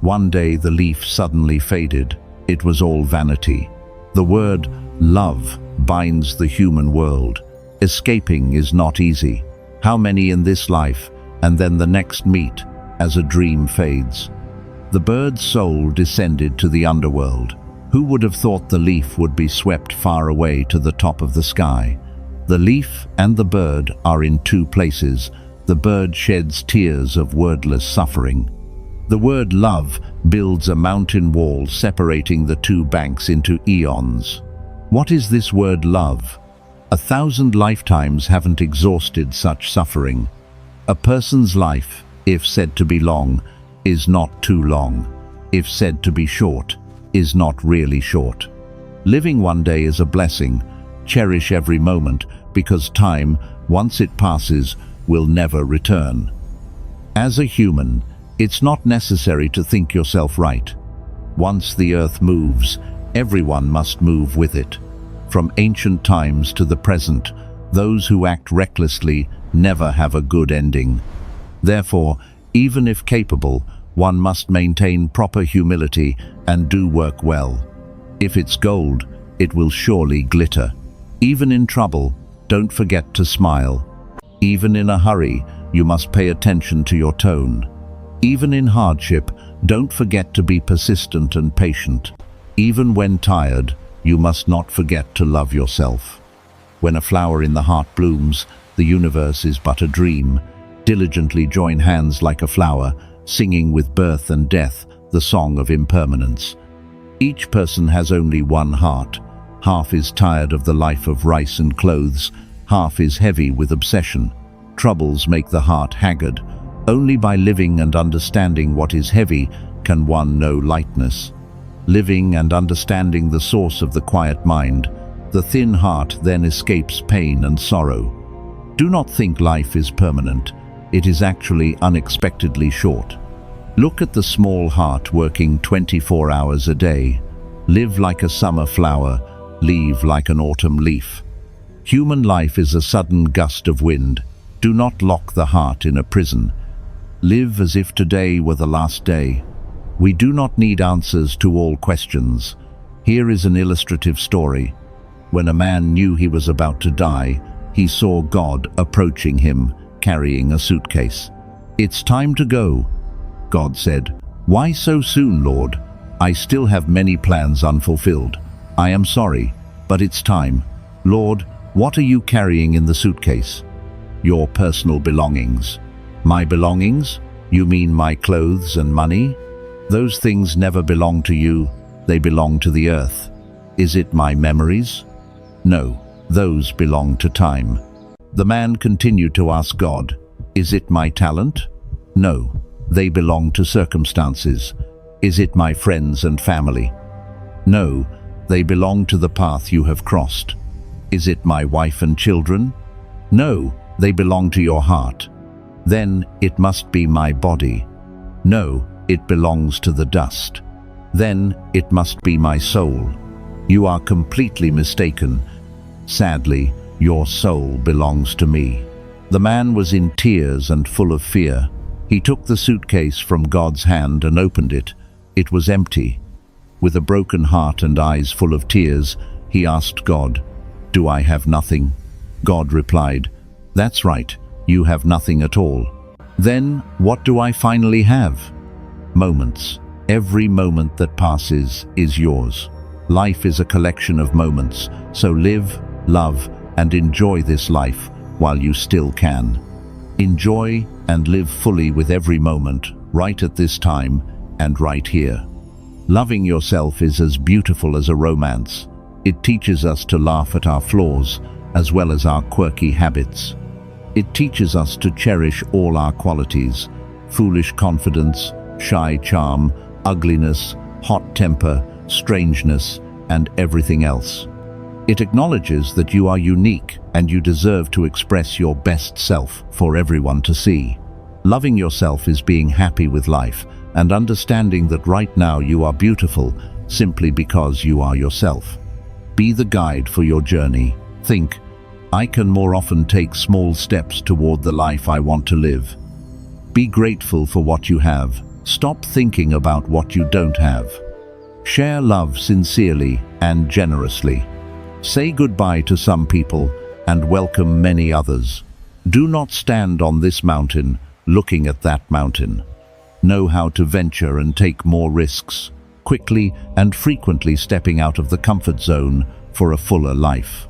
One day the leaf suddenly faded. It was all vanity. The word love binds the human world. Escaping is not easy. How many in this life, and then the next meet, as a dream fades? The bird's soul descended to the underworld. Who would have thought the leaf would be swept far away to the top of the sky? The leaf and the bird are in two places. The bird sheds tears of wordless suffering. The word love builds a mountain wall separating the two banks into eons. What is this word love? 1,000 lifetimes haven't exhausted such suffering. A person's life, if said to be long, is not too long. If said to be short, is not really short. Living one day is a blessing. Cherish every moment, because time, once it passes, will never return. As a human, it's not necessary to think yourself right. Once the earth moves, everyone must move with it. From ancient times to the present, those who act recklessly never have a good ending. Therefore, even if capable, one must maintain proper humility and do work well. If it's gold, it will surely glitter. Even in trouble, don't forget to smile. Even in a hurry, you must pay attention to your tone. Even in hardship, don't forget to be persistent and patient. Even when tired, you must not forget to love yourself. When a flower in the heart blooms, the universe is but a dream. Diligently join hands like a flower, singing with birth and death the song of impermanence. Each person has only one heart. Half is tired of the life of rice and clothes, half is heavy with obsession. Troubles make the heart haggard. Only by living and understanding what is heavy can one know lightness. Living and understanding the source of the quiet mind, the thin heart then escapes pain and sorrow. Do not think life is permanent. It is actually unexpectedly short. Look at the small heart working 24 hours a day. Live like a summer flower, leave like an autumn leaf. Human life is a sudden gust of wind. Do not lock the heart in a prison. Live as if today were the last day. We do not need answers to all questions. Here is an illustrative story. When a man knew he was about to die, he saw God approaching him, carrying a suitcase. "It's time to go," God said. "Why so soon, Lord? I still have many plans unfulfilled. I am sorry, but it's time." "Lord, what are you carrying in the suitcase?" "Your personal belongings." "My belongings? You mean my clothes and money? Those things never belong to you. They belong to the earth." "Is it my memories?" "No, those belong to time." The man continued to ask God, "Is it my talent?" "No, they belong to circumstances." "Is it my friends and family?" "No, they belong to the path you have crossed." "Is it my wife and children?" "No, they belong to your heart." "Then it must be my body." "No, it belongs to the dust." "Then it must be my soul." You are completely mistaken. Sadly, your soul belongs to me." The man was in tears and full of fear. He took the suitcase from God's hand and opened it. It was empty. With a broken heart and eyes full of tears, he asked God, "Do I have nothing?" God replied, "That's right, you have nothing at all." "Then, what do I finally have?" "Moments. Every moment that passes is yours. Life is a collection of moments, so live, love, and enjoy this life while you still can. Enjoy and live fully with every moment, right at this time and right here. Loving yourself is as beautiful as a romance. It teaches us to laugh at our flaws, as well as our quirky habits. It teaches us to cherish all our qualities: foolish confidence, shy charm, ugliness, hot temper, strangeness, and everything else. It acknowledges that you are unique and you deserve to express your best self for everyone to see. Loving yourself is being happy with life and understanding that right now you are beautiful simply because you are yourself. Be the guide for your journey. Think, I can more often take small steps toward the life I want to live. Be grateful for what you have. Stop thinking about what you don't have. Share love sincerely and generously. Say goodbye to some people and welcome many others. Do not stand on this mountain looking at that mountain. Know how to venture and take more risks, quickly and frequently stepping out of the comfort zone for a fuller life.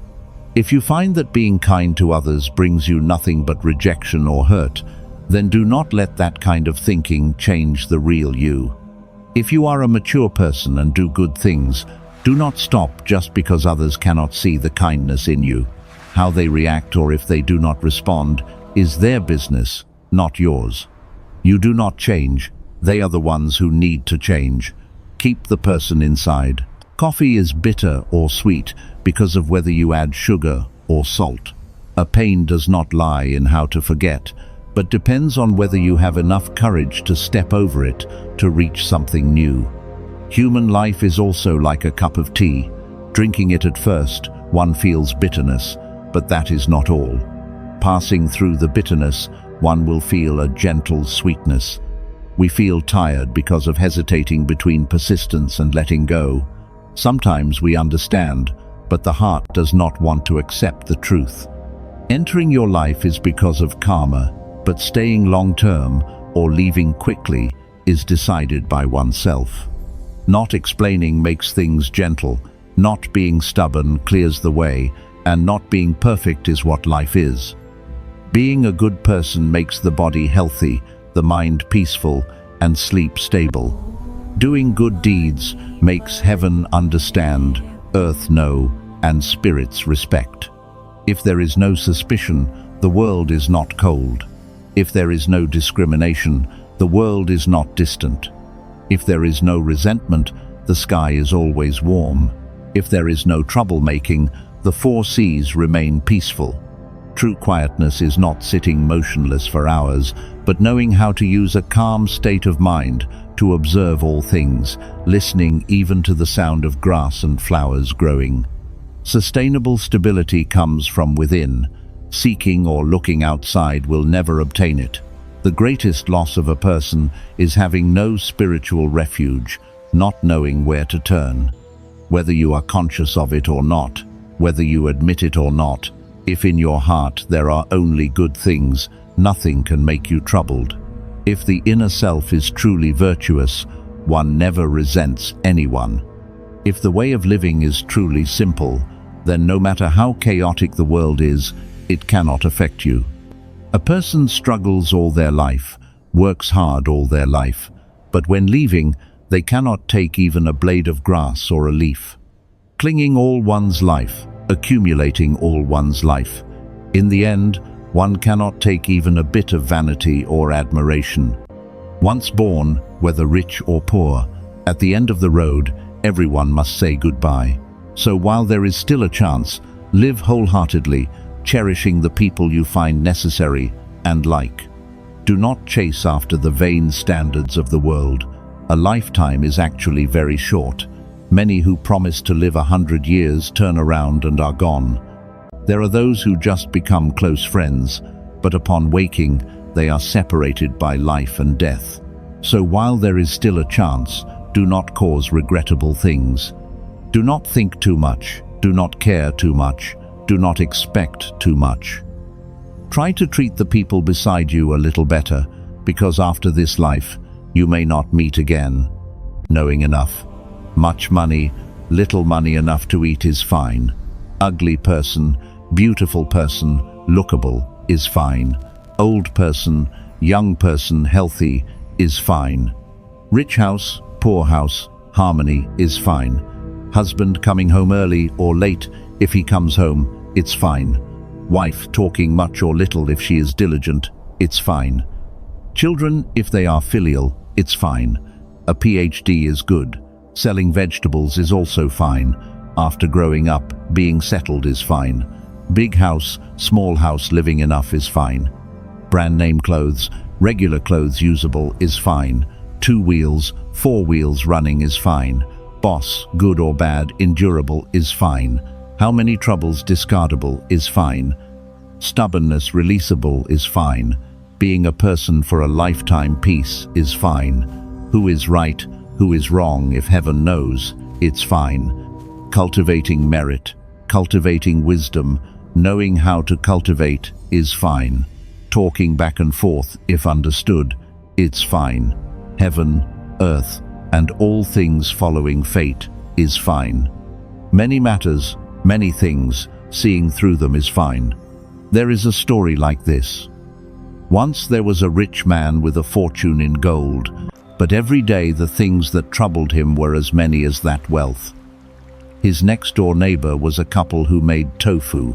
If you find that being kind to others brings you nothing but rejection or hurt, then do not let that kind of thinking change the real you. If you are a mature person and do good things, do not stop just because others cannot see the kindness in you. How they react or if they do not respond is their business, not yours. You do not change. They are the ones who need to change. Keep the person inside. Coffee is bitter or sweet because of whether you add sugar or salt. A pain does not lie in how to forget, but depends on whether you have enough courage to step over it to reach something new. Human life is also like a cup of tea. Drinking it at first, one feels bitterness, but that is not all. Passing through the bitterness, one will feel a gentle sweetness. We feel tired because of hesitating between persistence and letting go. Sometimes we understand, but the heart does not want to accept the truth. Entering your life is because of karma, but staying long-term or leaving quickly is decided by oneself. Not explaining makes things gentle, not being stubborn clears the way, and not being perfect is what life is. Being a good person makes the body healthy, the mind peaceful, and sleep stable. Doing good deeds makes heaven understand, earth know, and spirits respect. If there is no suspicion, the world is not cold. If there is no discrimination, the world is not distant. If there is no resentment, the sky is always warm. If there is no troublemaking, the four seas remain peaceful. True quietness is not sitting motionless for hours, but knowing how to use a calm state of mind to observe all things, listening even to the sound of grass and flowers growing. Sustainable stability comes from within. Seeking or looking outside will never obtain it. The greatest loss of a person is having no spiritual refuge, not knowing where to turn. Whether you are conscious of it or not, whether you admit it or not, if in your heart there are only good things, nothing can make you troubled. If the inner self is truly virtuous, one never resents anyone. If the way of living is truly simple, then no matter how chaotic the world is, it cannot affect you. A person struggles all their life, works hard all their life, but when leaving, they cannot take even a blade of grass or a leaf. Clinging all one's life, accumulating all one's life. In the end, one cannot take even a bit of vanity or admiration. Once born, whether rich or poor, at the end of the road, everyone must say goodbye. So while there is still a chance, live wholeheartedly, cherishing the people you find necessary and like. Do not chase after the vain standards of the world. A lifetime is actually very short. Many who promise to live 100 years turn around and are gone. There are those who just become close friends, but upon waking, they are separated by life and death. So while there is still a chance, do not cause regrettable things. Do not think too much, do not care too much, do not expect too much. Try to treat the people beside you a little better, because after this life, you may not meet again. Knowing enough. Much money, little money enough to eat is fine. Ugly person, beautiful person, lookable is fine. Old person, young person, healthy is fine. Rich house, poor house, harmony is fine. Husband coming home early or late, if he comes home, it's fine. Wife talking much or little if she is diligent, it's fine. Children, if they are filial, it's fine. A PhD is good. Selling vegetables is also fine. After growing up, being settled is fine. Big house, small house, living enough is fine. Brand name clothes, regular clothes usable is fine. 2 wheels, 4 wheels running is fine. Boss, good or bad, endurable is fine. How many troubles discardable is fine. Stubbornness releasable is fine. Being a person for a lifetime peace is fine. Who is right, who is wrong, if heaven knows, it's fine. Cultivating merit, cultivating wisdom, knowing how to cultivate is fine. Talking back and forth, if understood, it's fine. Heaven, earth, and all things following fate is fine. Many matters, many things, seeing through them is fine. There is a story like this. Once there was a rich man with a fortune in gold, but every day the things that troubled him were as many as that wealth. His next-door neighbor was a couple who made tofu.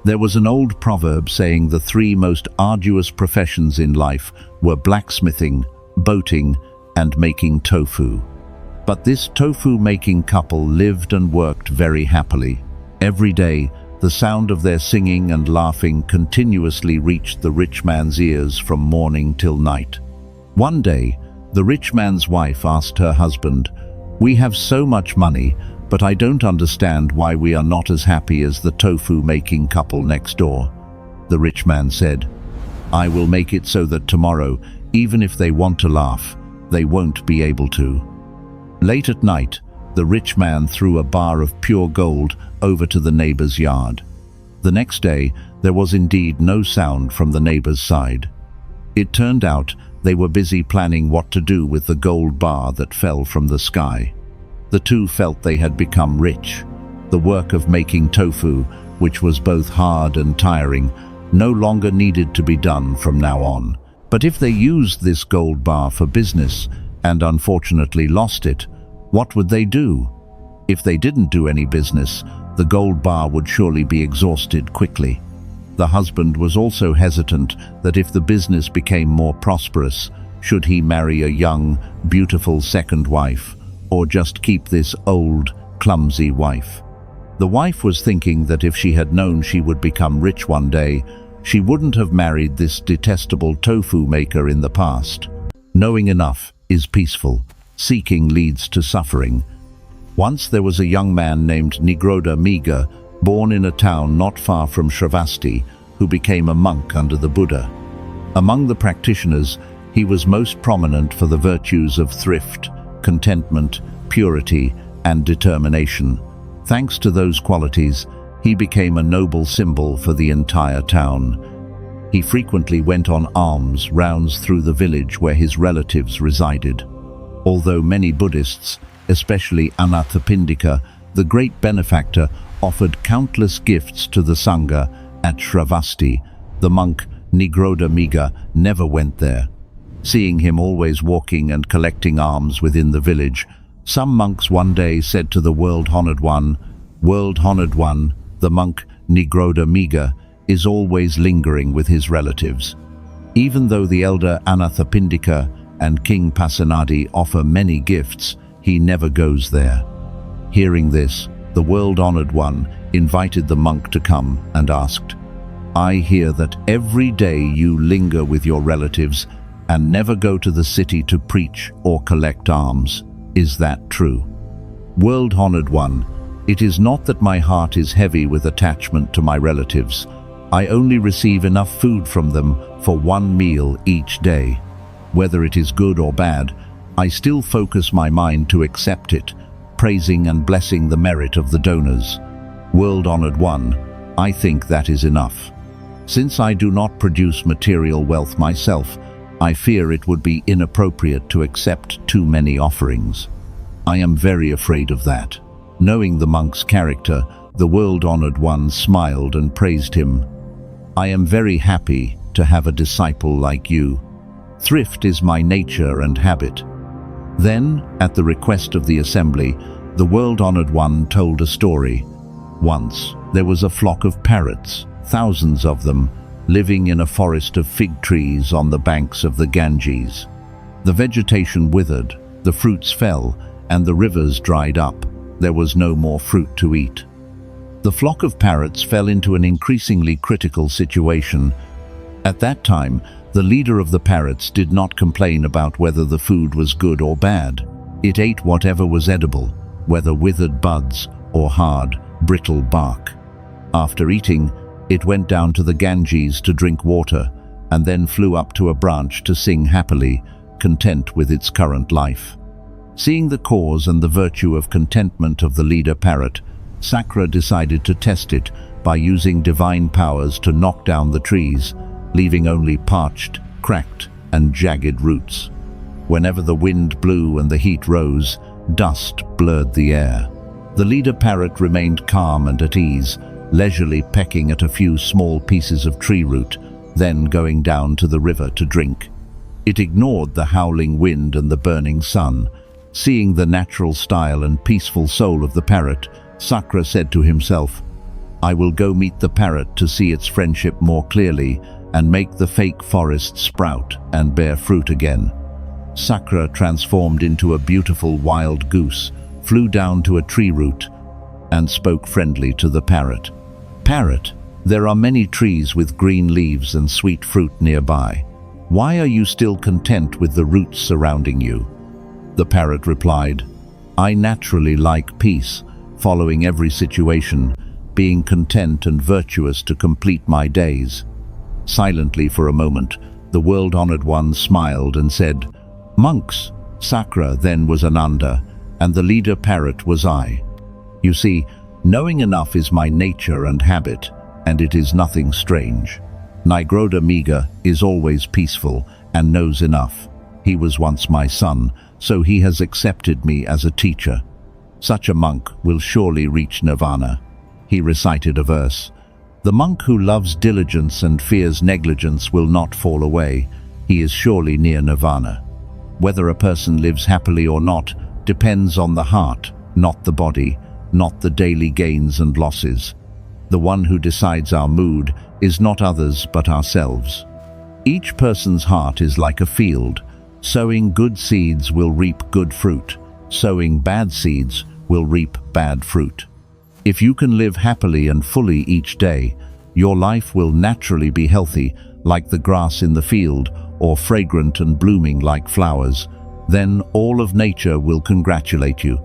There was an old proverb saying the 3 most arduous professions in life were blacksmithing, boating, and making tofu. But this tofu-making couple lived and worked very happily. Every day, the sound of their singing and laughing continuously reached the rich man's ears from morning till night. One day, the rich man's wife asked her husband, "We have so much money, but I don't understand why we are not as happy as the tofu-making couple next door." The rich man said, "I will make it so that tomorrow, even if they want to laugh, they won't be able to." Late at night, the rich man threw a bar of pure gold over to the neighbor's yard. The next day, there was indeed no sound from the neighbor's side. It turned out they were busy planning what to do with the gold bar that fell from the sky. The two felt they had become rich. The work of making tofu, which was both hard and tiring, no longer needed to be done from now on. But if they used this gold bar for business and unfortunately lost it, what would they do? If they didn't do any business, the gold bar would surely be exhausted quickly. The husband was also hesitant that if the business became more prosperous, should he marry a young, beautiful second wife, or just keep this old, clumsy wife? The wife was thinking that if she had known she would become rich one day, she wouldn't have married this detestable tofu maker in the past. Knowing enough is peaceful. Seeking leads to suffering. Once there was a young man named Nigroda Miga, born in a town not far from Shravasti, who became a monk under the Buddha. Among the practitioners, he was most prominent for the virtues of thrift, contentment, purity, and determination. Thanks to those qualities, he became a noble symbol for the entire town. He frequently went on alms rounds through the village where his relatives resided. Although many Buddhists, especially Anathapindika, the great benefactor, offered countless gifts to the Sangha at Shravasti, the monk Nigroda Miga never went there. Seeing him always walking and collecting alms within the village, some monks one day said to the world-honored one, "World-honored one, the monk Nigroda Miga is always lingering with his relatives. Even though the elder Anathapindika and King Pasenadi offer many gifts, he never goes there." Hearing this, the world-honored one invited the monk to come and asked, "I hear that every day you linger with your relatives and never go to the city to preach or collect alms. Is that true?" World-honored one, it is not that my heart is heavy with attachment to my relatives. I only receive enough food from them for one meal each day. Whether it is good or bad, I still focus my mind to accept it, praising and blessing the merit of the donors. World-honored one, I think that is enough. Since I do not produce material wealth myself, I fear it would be inappropriate to accept too many offerings. I am very afraid of that. Knowing the monk's character, the world-honored one smiled and praised him. I am very happy to have a disciple like you. Thrift is my nature and habit. Then, at the request of the assembly, the world-honored one told a story. Once, there was a flock of parrots, thousands of them, living in a forest of fig trees on the banks of the Ganges. The vegetation withered, the fruits fell, and the rivers dried up. There was no more fruit to eat. The flock of parrots fell into an increasingly critical situation. At that time, the leader of the parrots did not complain about whether the food was good or bad. It ate whatever was edible, whether withered buds or hard, brittle bark. After eating, it went down to the Ganges to drink water, and then flew up to a branch to sing happily, content with its current life. Seeing the cause and the virtue of contentment of the leader parrot, Sakra decided to test it by using divine powers to knock down the trees, leaving only parched, cracked, and jagged roots. Whenever the wind blew and the heat rose, dust blurred the air. The leader parrot remained calm and at ease, leisurely pecking at a few small pieces of tree root, then going down to the river to drink. It ignored the howling wind and the burning sun. Seeing the natural style and peaceful soul of the parrot, Sakra said to himself, I will go meet the parrot to see its friendship more clearly and make the fake forest sprout and bear fruit again. Sakra transformed into a beautiful wild goose, flew down to a tree root, and spoke friendly to the parrot. Parrot, there are many trees with green leaves and sweet fruit nearby. Why are you still content with the roots surrounding you? The parrot replied, I naturally like peace, following every situation, being content and virtuous to complete my days. Silently for a moment, the world-honored one smiled and said, Monks, Sakra then was Ananda, and the leader parrot was I. You see, knowing enough is my nature and habit, and it is nothing strange. Nigroda Miga is always peaceful and knows enough. He was once my son, so he has accepted me as a teacher. Such a monk will surely reach nirvana. He recited a verse. The monk who loves diligence and fears negligence will not fall away. He is surely near nirvana. Whether a person lives happily or not depends on the heart, not the body, not the daily gains and losses. The one who decides our mood is not others but ourselves. Each person's heart is like a field. Sowing good seeds will reap good fruit. Sowing bad seeds will reap bad fruit. If you can live happily and fully each day, your life will naturally be healthy, like the grass in the field, or fragrant and blooming like flowers. Then all of nature will congratulate you,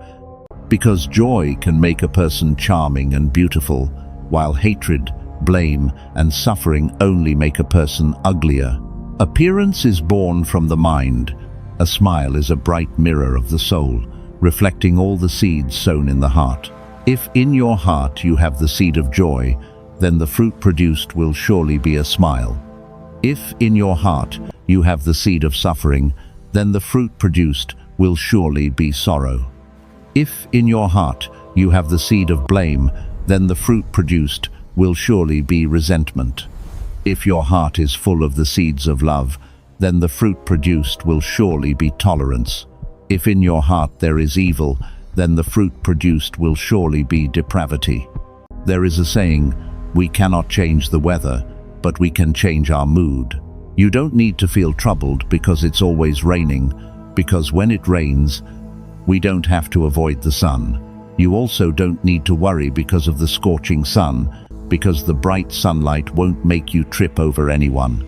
because joy can make a person charming and beautiful, while hatred, blame, and suffering only make a person uglier. Appearance is born from the mind. A smile is a bright mirror of the soul, reflecting all the seeds sown in the heart. If in your heart you have the seed of joy, then the fruit produced will surely be a smile. If in your heart you have the seed of suffering, then the fruit produced will surely be sorrow. If in your heart you have the seed of blame, then the fruit produced will surely be resentment. If your heart is full of the seeds of love, then the fruit produced will surely be tolerance. If in your heart there is evil, then the fruit produced will surely be depravity. There is a saying, we cannot change the weather, but we can change our mood. You don't need to feel troubled because it's always raining, because when it rains, we don't have to avoid the sun. You also don't need to worry because of the scorching sun, because the bright sunlight won't make you trip over anyone.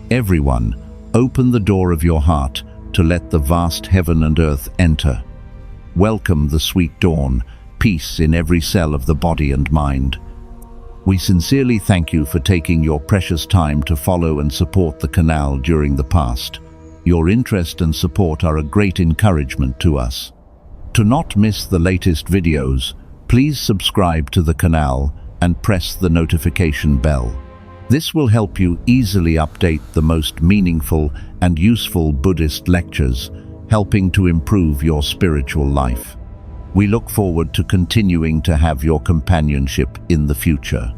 Everyone, open the door of your heart to let the vast heaven and earth enter. Welcome the sweet dawn, peace in every cell of the body and mind. We sincerely thank you for taking your precious time to follow and support the canal during the past. Your interest and support are a great encouragement to us. To not miss the latest videos, please subscribe to the canal and press the notification bell. This will help you easily update the most meaningful and useful Buddhist lectures, helping to improve your spiritual life. We look forward to continuing to have your companionship in the future.